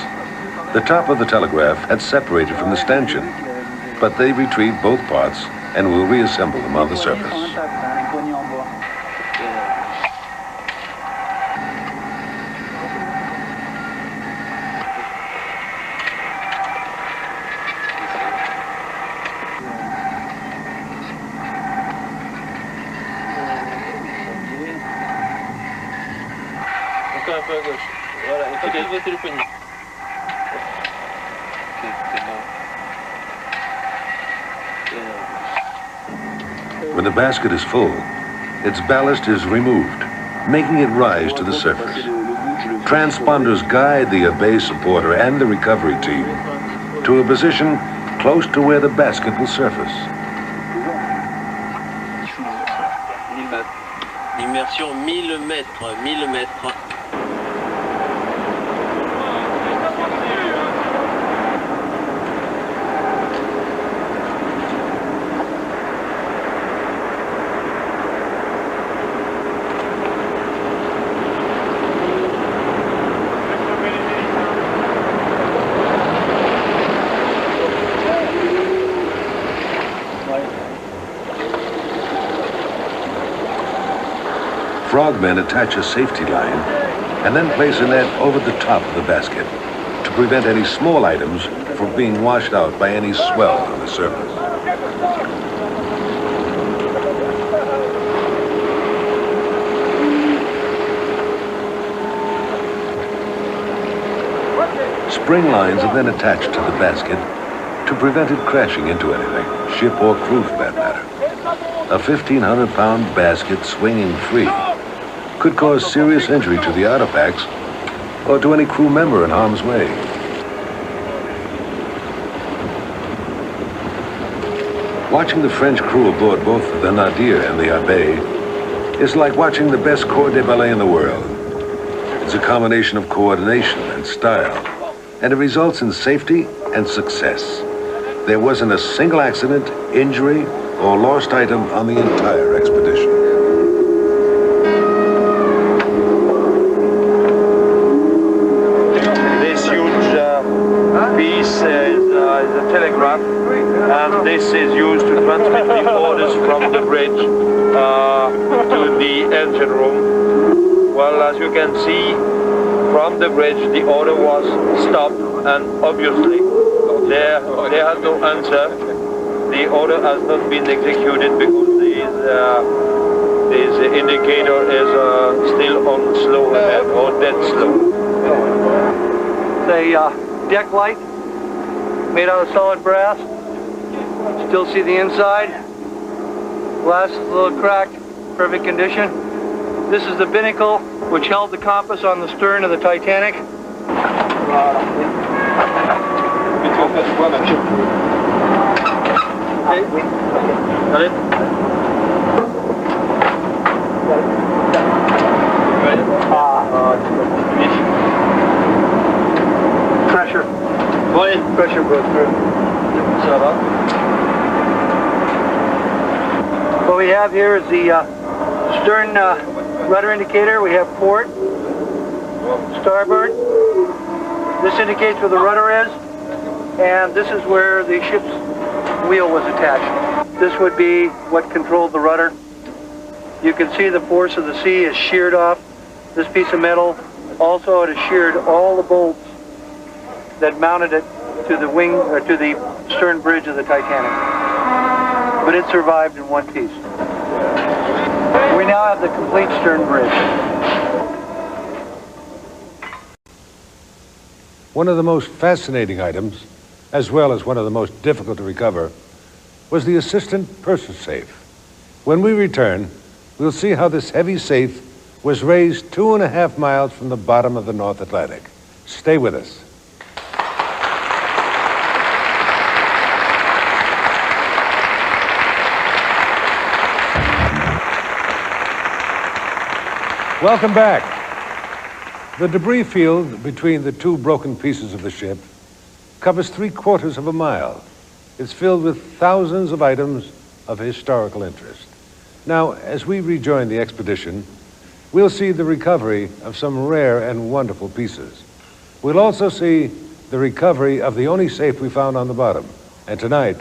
The top of the telegraph had separated from the stanchion, but they retrieved both parts and will reassemble them on the surface. Un peu à gauche. Voilà, et peut-être votre poignet. When the basket is full, its ballast is removed, making it rise to the surface. Transponders guide the Abbey supporter and the recovery team to a position close to where the basket will surface. L'immersion 1000 mètres, 1000 mètres. Frogmen attach a safety line and then place a net over the top of the basket to prevent any small items from being washed out by any swell on the surface. Spring lines are then attached to the basket to prevent it crashing into anything, ship or crew for that matter. A 1,500-pound basket swinging free could cause serious injury to the artifacts or to any crew member in harm's way. Watching the French crew aboard both the Nadir and the Abbé is like watching the best corps de ballet in the world. It's a combination of coordination and style, and it results in safety and success. There wasn't a single accident, injury, or lost item on the entire expedition. This huge piece is a telegraph, and this is used to transmit the orders from the bridge to the engine room. Well, as you can see, from the bridge the order was stopped, and obviously there has no answer. The order has not been executed because this indicator is still on slow ahead, or dead slow. It's a deck light made out of solid brass. Still see the inside. Glass is a little cracked, perfect condition. This is the binnacle which held the compass on the stern of the Titanic. Okay. Got it? Pressure. Pressure goes through. Shut up. What we have here is the stern rudder indicator. We have port, starboard. This indicates where the rudder is, and this is where the ship's wheel was attached. This would be what controlled the rudder. You can see the force of the sea is sheared off this piece of metal. Also, it has sheared all the bolts that mounted it to the wing, or to the stern bridge of the Titanic. But it survived in one piece. We now have the complete stern bridge. One of the most fascinating items, as well as one of the most difficult to recover, was the assistant purser safe. When we return, we'll see how this heavy safe was raised 2.5 miles from the bottom of the North Atlantic. Stay with us. Welcome back. The debris field between the two broken pieces of the ship covers 3/4 of a mile. It's filled with thousands of items of historical interest. Now, as we rejoin the expedition, we'll see the recovery of some rare and wonderful pieces. We'll also see the recovery of the only safe we found on the bottom. And tonight,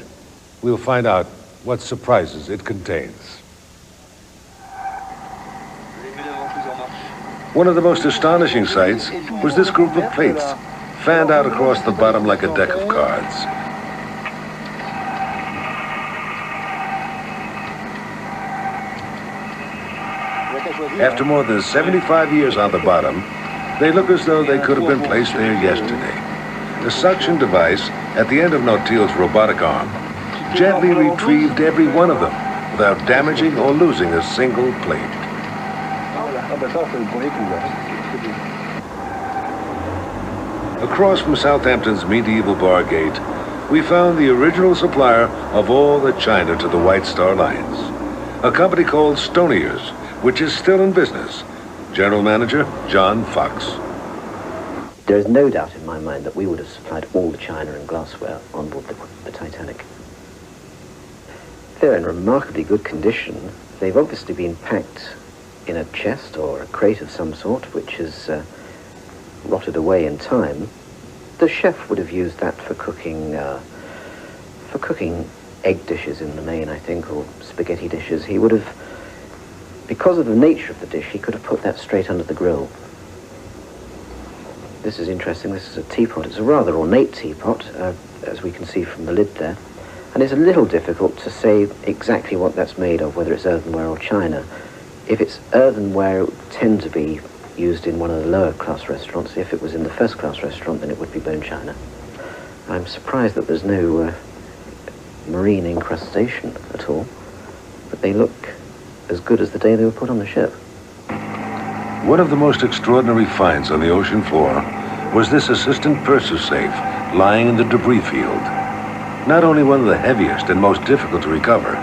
we'll find out what surprises it contains. One of the most astonishing sights was this group of plates, fanned out across the bottom like a deck of cards. After more than 75 years on the bottom, they look as though they could have been placed there yesterday. The suction device at the end of Nautile's robotic arm gently retrieved every one of them without damaging or losing a single plate. Across from Southampton's medieval bar gate, we found the original supplier of all the china to the White Star Lines, a company called Stonier's, which is still in business. General Manager John Fox. There is no doubt in my mind that we would have supplied all the china and glassware on board the Titanic. They're in remarkably good condition. They've obviously been packed in a chest or a crate of some sort, which has rotted away in time. The chef would have used that for cooking egg dishes in the main, I think, or spaghetti dishes. He would have, because of the nature of the dish, he could have put that straight under the grill. This is interesting. This is a teapot. It's a rather ornate teapot, as we can see from the lid there. And it's a little difficult to say exactly what that's made of, whether it's earthenware or china. If it's earthenware, it would tend to be used in one of the lower class restaurants. If it was in the first class restaurant, then it would be bone china. I'm surprised that there's no marine incrustation at all, but they look as good as the day they were put on the ship. One of the most extraordinary finds on the ocean floor was this assistant purser safe lying in the debris field. Not only one of the heaviest and most difficult to recover,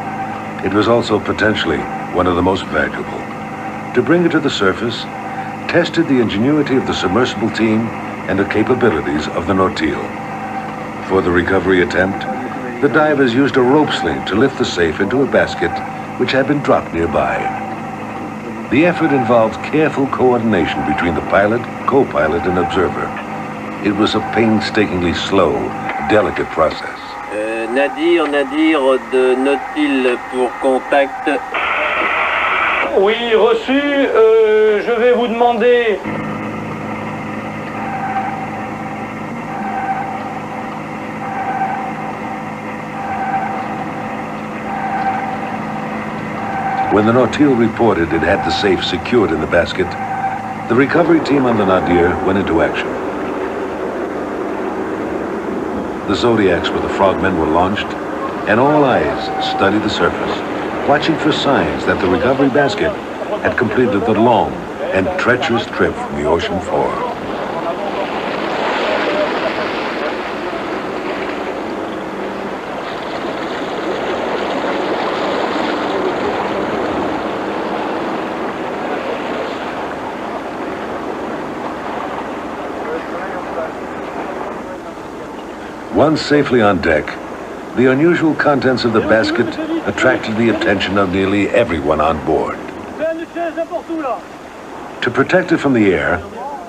it was also potentially one of the most valuable. To bring it to the surface, tested the ingenuity of the submersible team and the capabilities of the Nautile. For the recovery attempt, the divers used a rope sling to lift the safe into a basket which had been dropped nearby. The effort involved careful coordination between the pilot, co-pilot, and observer. It was a painstakingly slow, delicate process. Nadir de Nautile pour contact. Oui, reçu. Je vais vous demander... When the Nautile reported it had the safe secured in the basket, the recovery team on the Nadir went into action. The Zodiacs with the frogmen were launched, and all eyes studied the surface, watching for signs that the recovery basket had completed the long and treacherous trip from the ocean floor. Once safely on deck, the unusual contents of the basket attracted the attention of nearly everyone on board. To protect it from the air,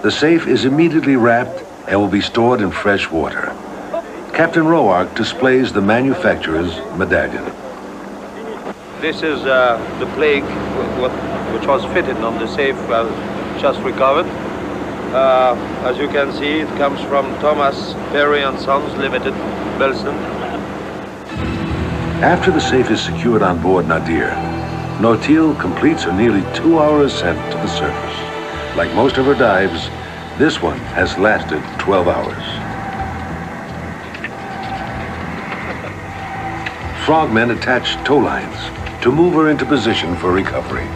the safe is immediately wrapped and will be stored in fresh water. Captain Roark displays the manufacturer's medallion. This is the plaque which was fitted on the safe just recovered. As you can see, it comes from Thomas Perry & Sons Limited, Belsen. After the safe is secured on board Nadir, Nautile completes a nearly 2-hour ascent to the surface. Like most of her dives, this one has lasted 12 hours. Frogmen attach tow lines to move her into position for recovery.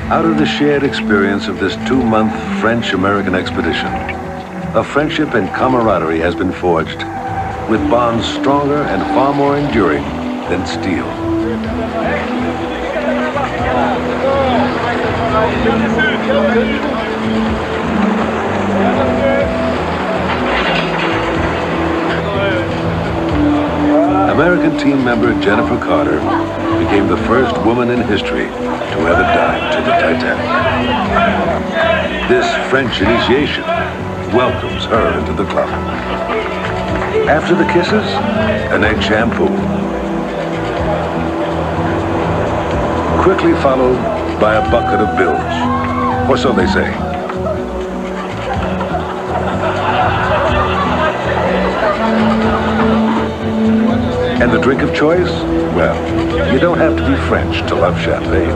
Out of the shared experience of this 2-month French-American expedition, a friendship and camaraderie has been forged with bonds stronger and far more enduring than steel. American team member Jennifer Carter became the first woman in history to ever dive to the Titanic. This French initiation welcomes her into the club. After the kisses, an egg shampoo. Quickly followed by a bucket of bilge, or so they say. And the drink of choice? Well, you don't have to be French to love champagne.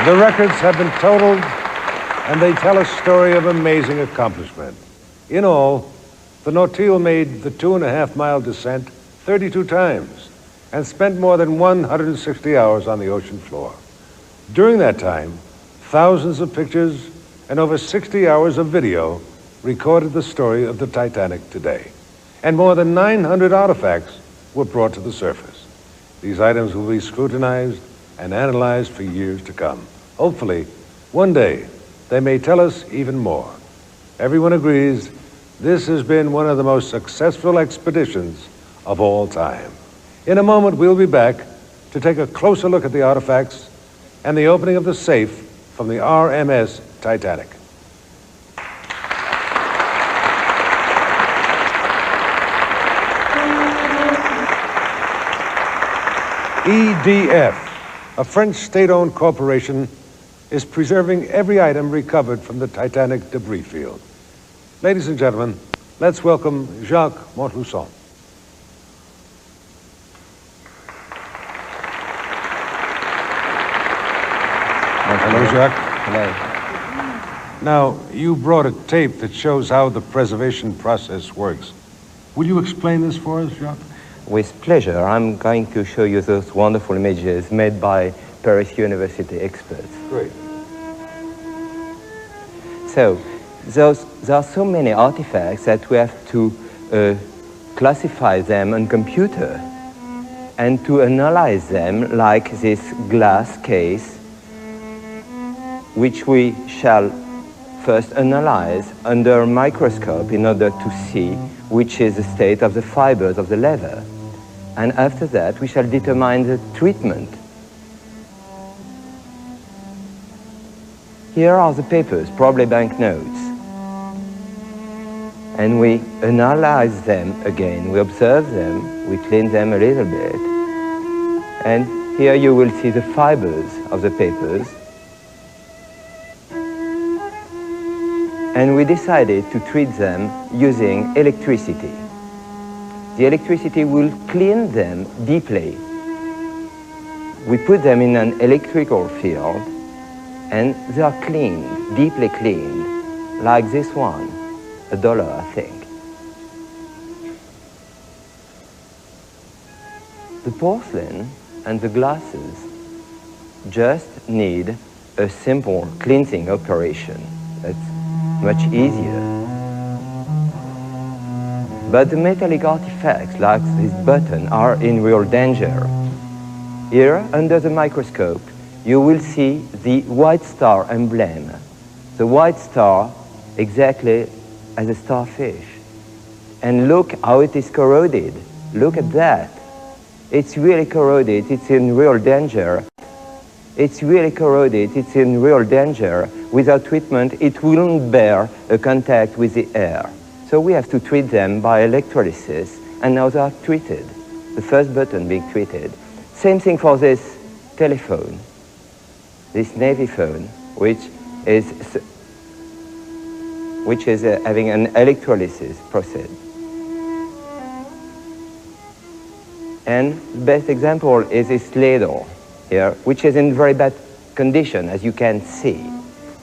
The records have been totaled, and they tell a story of amazing accomplishment. In all, the Nautil made the 2.5-mile descent 32 times and spent more than 160 hours on the ocean floor. During that time, thousands of pictures and over 60 hours of video recorded the story of the Titanic today. And more than 900 artifacts were brought to the surface. These items will be scrutinized and analyzed for years to come. Hopefully, one day, they may tell us even more. Everyone agrees this has been one of the most successful expeditions of all time. In a moment, we'll be back to take a closer look at the artifacts and the opening of the safe from the RMS Titanic. EDF, a French state-owned corporation, is preserving every item recovered from the Titanic debris field. Ladies and gentlemen, let's welcome Jacques Montluçon. Hello, Jacques. Hello. Now, you brought a tape that shows how the preservation process works. Will you explain this for us, Jacques? With pleasure. I'm going to show you those wonderful images made by Paris University experts. Great. So, there are so many artifacts that we have to classify them on computer and to analyze them, like this glass case, which we shall first analyze under a microscope in order to see which is the state of the fibers of the leather. And after that, we shall determine the treatment. Here are the papers, probably banknotes. And we analyze them again. We observe them, we clean them a little bit. And here you will see the fibers of the papers. And we decided to treat them using electricity. The electricity will clean them deeply. We put them in an electrical field, and they are cleaned, deeply cleaned, like this one, $1, I think. The porcelain and the glasses just need a simple cleansing operation. That's much easier. But the metallic artifacts, like this button, are in real danger. Here, under the microscope, you will see the white star emblem. The white star exactly as a starfish. And look how it is corroded. Look at that. It's really corroded, it's in real danger. It's really corroded, it's in real danger. Without treatment, it wouldn't bear a contact with the air. So we have to treat them by electrolysis, and now they are treated. The first button being treated. Same thing for this telephone, this Navy phone, which is having an electrolysis process. And the best example is this ladle here, which is in very bad condition, as you can see.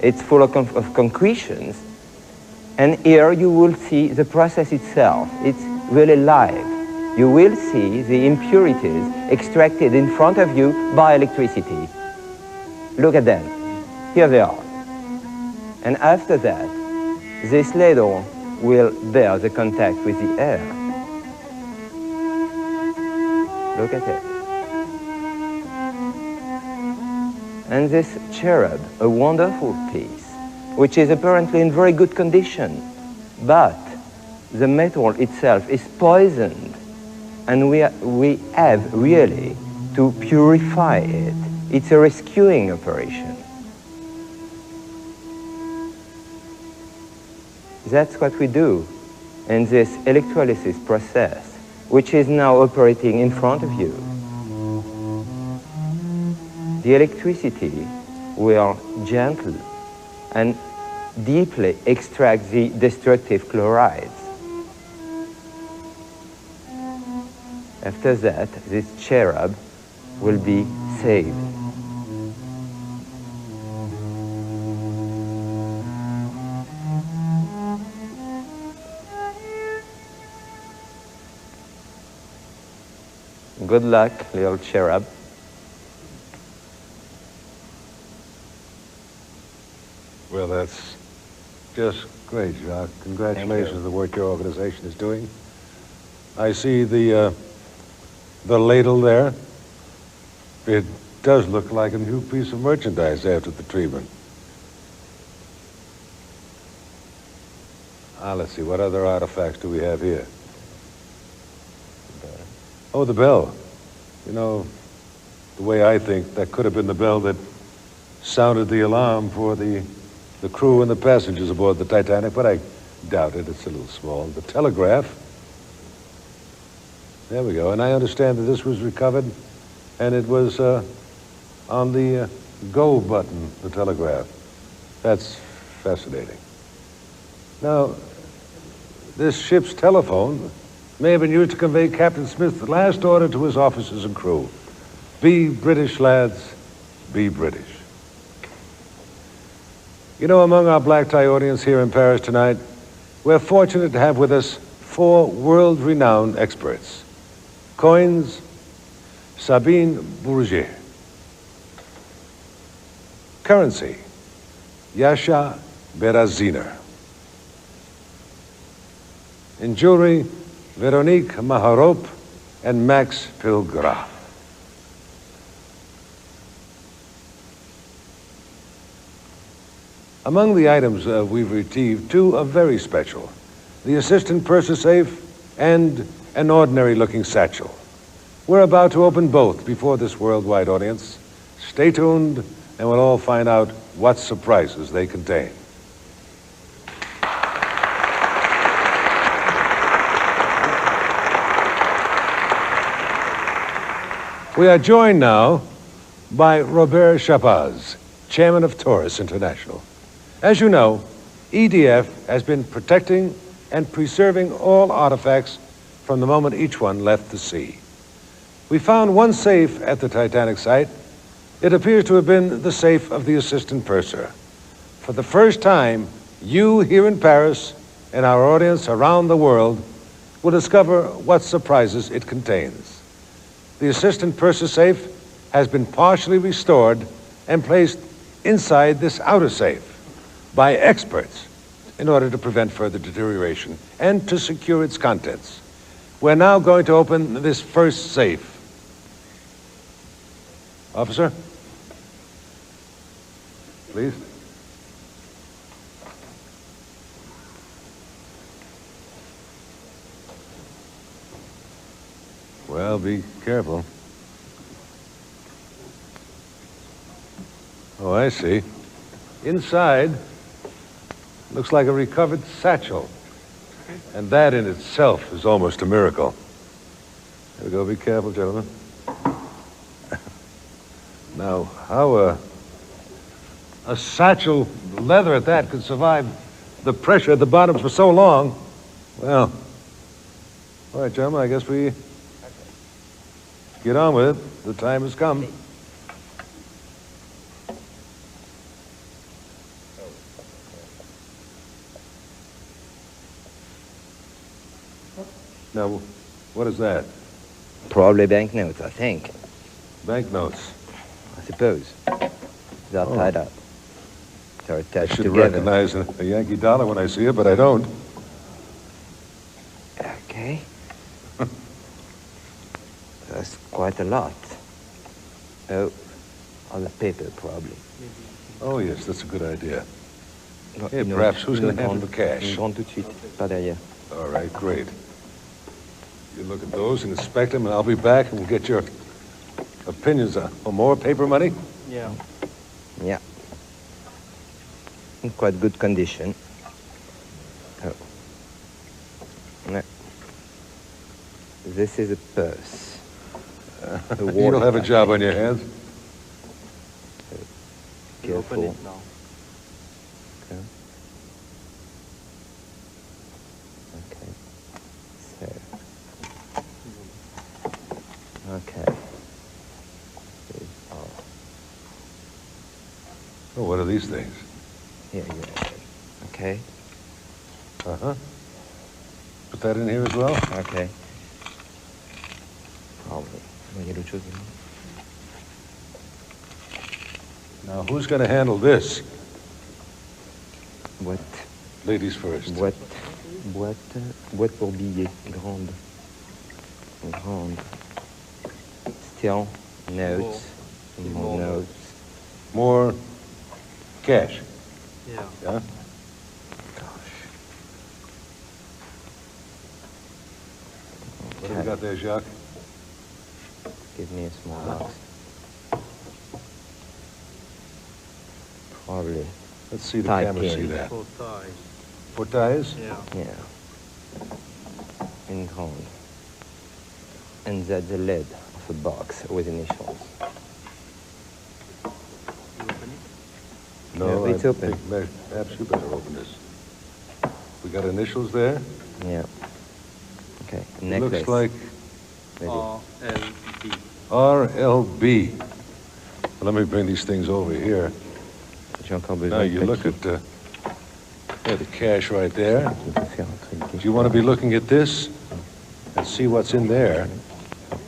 It's full of concretions, And here you will see the process itself. It's really live. You will see the impurities extracted in front of you by electricity. Look at them. Here they are. And after that, this ladle will bear the contact with the air. Look at it. And this cherub, a wonderful piece, which is apparently in very good condition, but the metal itself is poisoned, and we have really to purify it. It's a rescuing operation. That's what we do in this electrolysis process, which is now operating in front of you. The electricity will gently and deeply extract the destructive chlorides. After that, this cherub will be saved. Good luck, little cherub. Well, that's just great, Jacques. Congratulations on the work your organization is doing. I see the ladle there. It does look like a new piece of merchandise after the treatment. Let's see, what other artifacts do we have here? Oh, the bell. You know, the way I think, that could have been the bell that sounded the alarm for the crew and the passengers aboard the Titanic, but I doubt it. It's a little small. The telegraph. There we go. And I understand that this was recovered, and it was on the go button, the telegraph. That's fascinating. Now, this ship's telephone may have been used to convey Captain Smith's last order to his officers and crew. Be British, lads, be British. You know, among our black tie audience here in Paris tonight, we're fortunate to have with us 4 world-renowned experts. Coins, Sabine Bourget. Currency, Yasha Beraziner. In jewelry, Veronique Maharop and Max Pilgras. Among the items we've retrieved, 2 are very special. The assistant purser safe and an ordinary-looking satchel. We're about to open both before this worldwide audience. Stay tuned, and we'll all find out what surprises they contain. We are joined now by Robert Chapaz, chairman of Taurus International. As you know, EDF has been protecting and preserving all artifacts from the moment each one left the sea. We found one safe at the Titanic site. It appears to have been the safe of the assistant purser. For the first time, you here in Paris and our audience around the world will discover what surprises it contains. The assistant purser safe has been partially restored and placed inside this outer safe by experts in order to prevent further deterioration and to secure its contents. We're now going to open this first safe. Officer, please. Well, be careful. Oh, I see. Inside, looks like a recovered satchel. And that in itself is almost a miracle. There we go. Be careful, gentlemen. Now, how a satchel, leather at that, could survive the pressure at the bottom for so long? Well, all right, gentlemen, I guess we get on with it. The time has come. Now, what is that? Probably banknotes, I think. Banknotes? I suppose. They're tied up. They're I attached should together. recognize a Yankee dollar when I see it, but I don't. Okay. That's quite a lot. Oh, other paper, probably. Oh, yes, that's a good idea. No, Hey, no, perhaps who's une going to handle grande- the cash? Une grande tout de suite, pas derrière. All right, great. You look at those and inspect them, and I'll be back, and we'll get your opinions on more paper money. Yeah. Yeah. In quite good condition. Oh. No. This is a purse. You'll have a job on your hands. Careful. Open it now. Okay. Okay. So. Okay. Oh, what are these things? Yeah, yeah. Okay. Uh-huh. Put that in here as well? Okay. Probably. Il y a d'autres choses. Now, who's going to handle this? Boîte. Ladies first. Boîte pour billets. Grande. Grande. Still, notes. More notes. More cash. Yeah. Yeah? What have we got there, Jacques? Give me a small box. Probably. Let's see the tie camera see pin. that. Four ties. Four ties? Yeah. Yeah. In grande. And that's the lid of a box with initials. No, Yeah, it's I open. think perhaps you better open this. We got initials there? Yeah. Okay. It Necklace. looks like Maybe. RLB. RLB. Well, let me bring these things over here. J'ai encore besoin Now, de you look papier. at the cash right there. On peut faire un truc Do you want to be looking at this and see what's in there?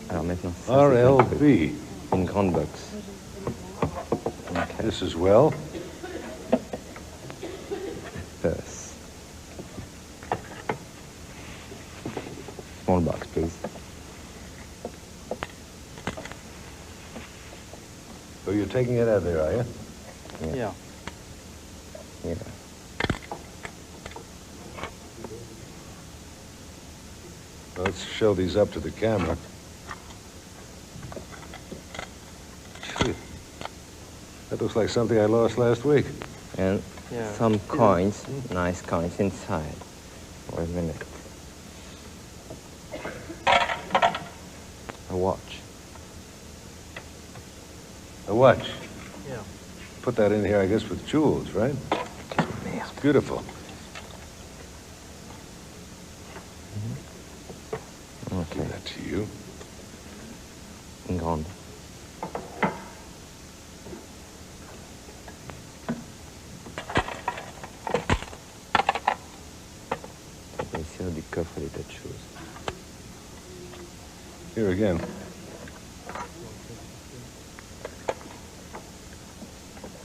Alors maintenant, ça, c'est un truc. RLB. Une grande box. Okay. This as well. Purse. Small box, please. So you're taking it out of there, are you? Yeah. Yeah. Let's show these up to the camera. Gee, that looks like something I lost last week. And Yeah. some coins, nice coins inside. Wait a minute. A watch. A watch. Yeah. Put that in here, I guess, with jewels, right? It's beautiful. Okay. Give that to you. Une grande. Ici, du coffre des tas de choses. Here again.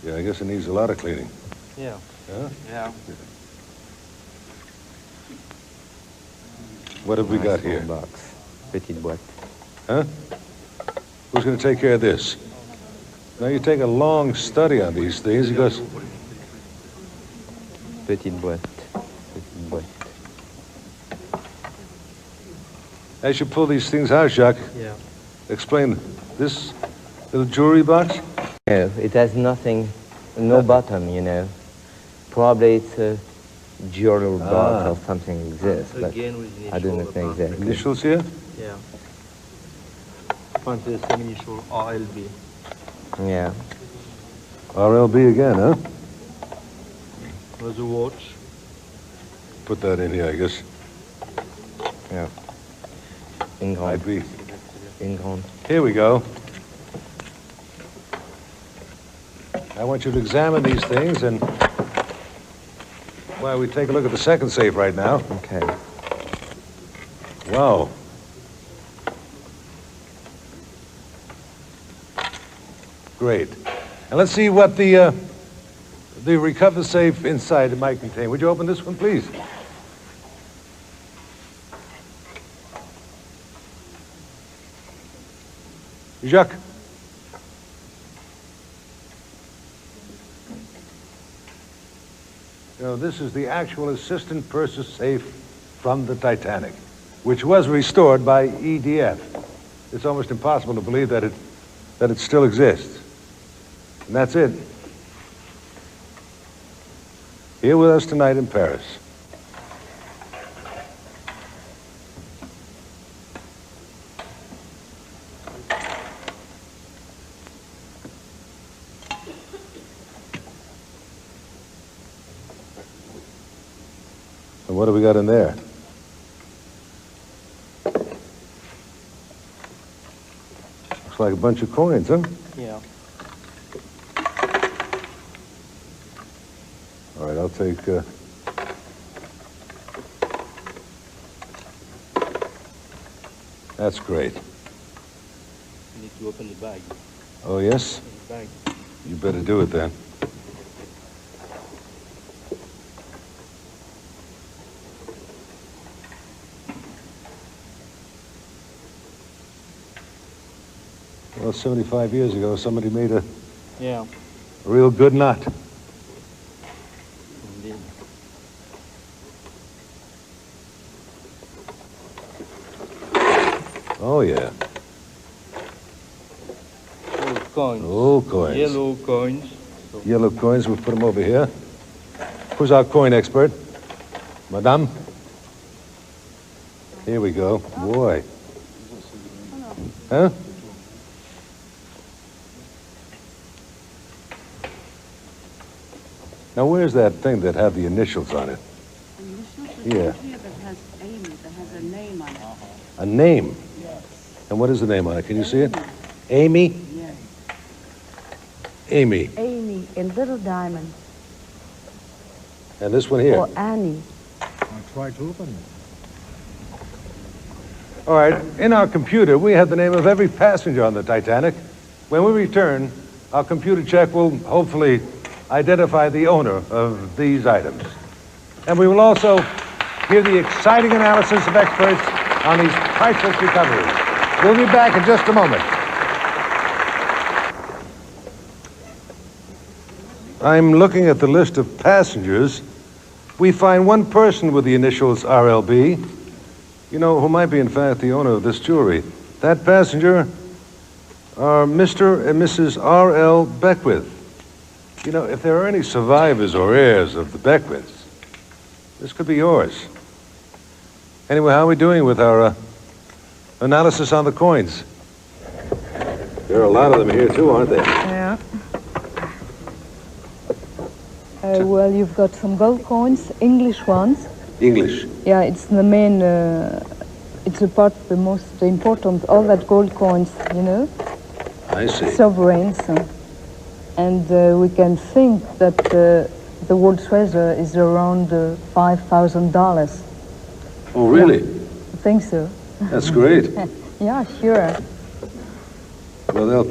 Yeah, I guess it needs a lot of cleaning. Yeah. Huh? Yeah. What have we Nice got small here? box. Petite boîte. Huh? Who's going to take care of this? Now you take a long study on these things because Petite boîte. Petite boîte. as you pull these things out, Jacques, Yeah. explain this little jewelry box. No, it has nothing, no bottom, you know. Probably it's a jewelry box or something like this, but Again with I do not know initial exactly. Initials here? Yeah. Front is same initial RLB. Yeah. RLB again, huh? Was a watch. Put that in here, I guess. Yeah. Une grande. Might be. Une grande. Here we go. I want you to examine these things and, well, we take a look at the second safe right now. Okay. Wow. Great. And let's see what the recover safe inside might contain. Would you open this one, please? Jacques. You know, this is the actual assistant purser safe from the Titanic, which was restored by EDF. It's almost impossible to believe that it still exists. And that's it. Here with us tonight in Paris. And what do we got in there? Looks like a bunch of coins, huh? Yeah. All right, I'll take... That's great. You need to open the bag. Oh, yes? The bag. You better do it then. Well, 75 years ago, somebody made a real good knot. Indeed. Oh, yeah. Old coins. Old coins. Yellow coins. Yellow coins, we'll put them over here. Who's our coin expert? Madame? Here we go. Boy. Huh? Now, where's that thing that had the initials on it? Yeah. That has Amy, that has a name on it. A name? Yes. And what is the name on it? Can you see it? Amy? Yes. Amy. Amy, a little diamond. And this one here? Or Annie. I'll try to open it. All right, in our computer, we have the name of every passenger on the Titanic. When we return, our computer check will hopefully identify the owner of these items. And we will also hear the exciting analysis of experts on these priceless recoveries. We'll be back in just a moment. I'm looking at the list of passengers. We find one person with the initials RLB, you know, who might be, in fact, the owner of this jewelry. That passenger are Mr. and Mrs. R.L. Beckwith. You know, if there are any survivors or heirs of the Beckwiths, this could be yours. Anyway, how are we doing with our analysis on the coins? There are a lot of them here, too, aren't there? Yeah. Well, you've got some gold coins, English ones. English? Yeah, it's the main, it's the part, the most important, all that gold coins, you know? I see. Sovereigns. And we can think that the world treasure is around $5,000. Oh, really? I think so. That's great. Yeah, sure. Well, they'll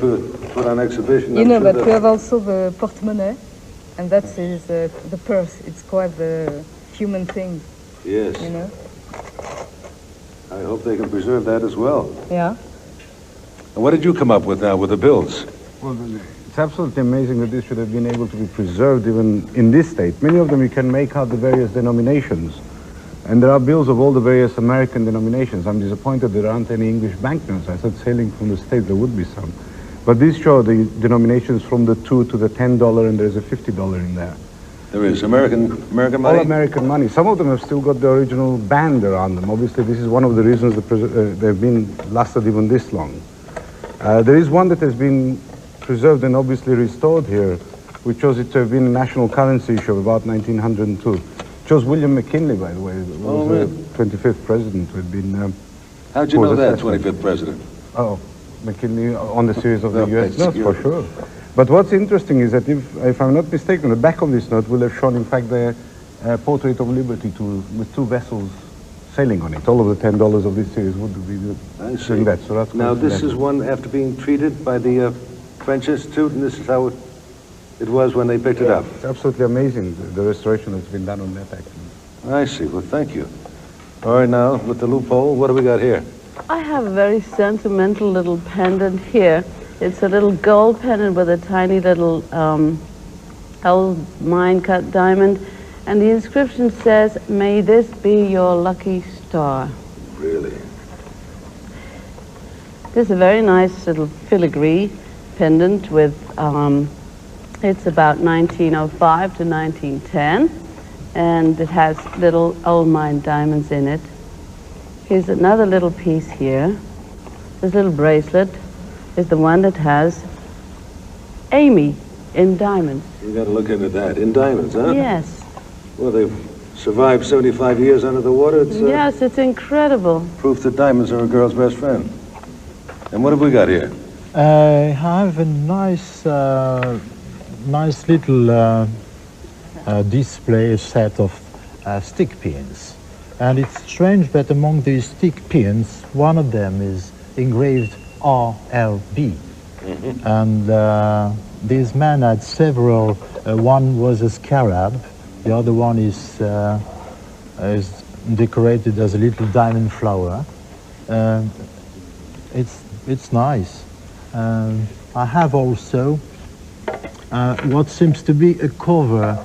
put on exhibition. You know, but we have also the portemonnaie, and that is the purse. It's quite the human thing. Yes. You know? I hope they can preserve that as well. Yeah. And what did you come up with now with the bills? Well, it's absolutely amazing that this should have been able to be preserved even in this state. Many of them you can make out the various denominations. And there are bills of all the various American denominations. I'm disappointed there aren't any English banknotes. I thought sailing from the States there would be some. But these show the denominations from the $2 to the $10, and there's a $50 in there. There is American money? All American money. Some of them have still got the original band around them. Obviously, this is one of the reasons they've been lasted even this long. There is one that has been preserved and obviously restored here, which shows it to have been a national currency issue of about 1902. It shows William McKinley, by the way, who was the 25th president who had been... How'd you know that, 25th president? Oh, McKinley on the series of the U.S. notes, for sure. But what's interesting is that if I'm not mistaken, the back of this note will have shown, in fact, the portrait of liberty with two vessels sailing on it. All of the $10 of this series would be doing that. So that's Now, this is one after being treated by the French Institute, and this is how it was when they picked it up. It's absolutely amazing, the restoration that's been done on that, actually. I see. Well, thank you. All right, now, with the loophole, what do we got here? I have a very sentimental little pendant here. It's a little gold pendant with a tiny little old mine-cut diamond. And the inscription says, "May this be your lucky star." Really? This is a very nice little filigree pendant with, it's about 1905 to 1910. And it has little old mine diamonds in it. Here's another little piece here. This little bracelet is the one that has Amy in diamonds. We got to look into that. In diamonds, huh? Yes. Well, they've survived 75 years under the water. It's Yes, it's incredible. proof that diamonds are a girl's best friend. And what have we got here? I have a nice, nice little display set of stick pins. And it's strange that among these stick pins, one of them is engraved RLB. And this man had several. One was a scarab. The other one is decorated as a little diamond flower. It's nice. I have also what seems to be a cover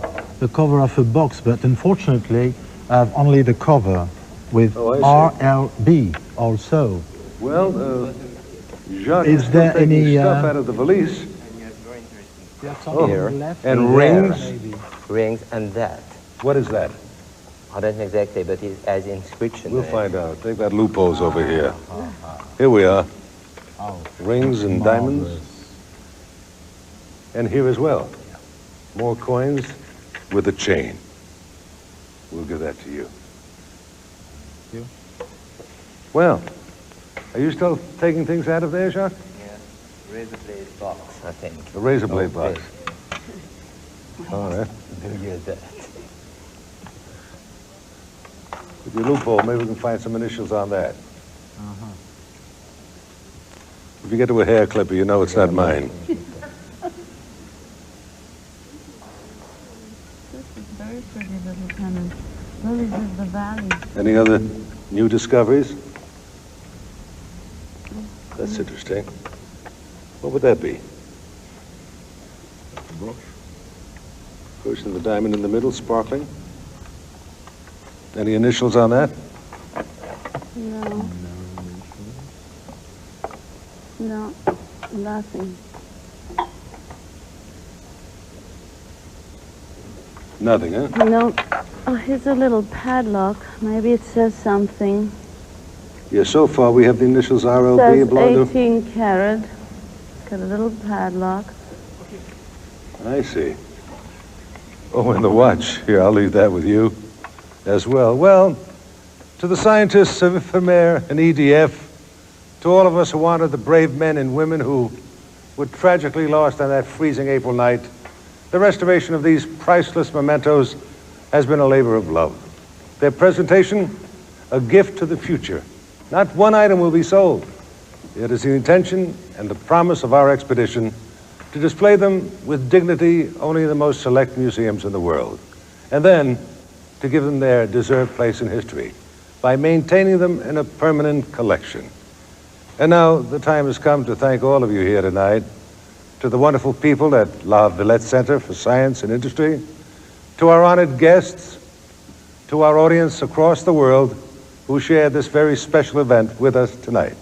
of a box, but unfortunately I have only the cover with RLB also. Well, Jacques Is is there still taking any, stuff out of the valise. Here And rings? Rings and that. What is that? I don't know exactly, but it has inscription. We'll find out. They've got loopholes over here. Here we are. Rings and diamonds. And here as well. More coins with a chain. We'll give that to you. Well, are you still taking things out of there, Jacques? Yes, razor blade box, I think. A razor blade box. All right. Do you that? With your loophole, maybe we can find some initials on that. If you get to a hair clipper, you know it's not mine. This is very pretty little pendant. Lilies of the valley. Any other new discoveries? That's interesting. What would that be? Brooch and the diamond in the middle, sparkling. Any initials on that? No. No, nothing. Nothing, huh? No. Oh, here's a little padlock. Maybe it says something. Yeah, so far we have the initials It RLB says belong to... 18 carat. It's got a little padlock. I see. Oh, and the watch. Here, I'll leave that with you as well. Well, to the scientists of IFEMER and EDF, to all of us who honored the brave men and women who were tragically lost on that freezing April night, the restoration of these priceless mementos has been a labor of love. Their presentation, a gift to the future. Not one item will be sold. It is the intention and the promise of our expedition to display them with dignity only in the most select museums in the world, and then to give them their deserved place in history by maintaining them in a permanent collection. And now the time has come to thank all of you here tonight, to the wonderful people at La Villette Center for Science and Industry, to our honored guests, to our audience across the world who shared this very special event with us tonight.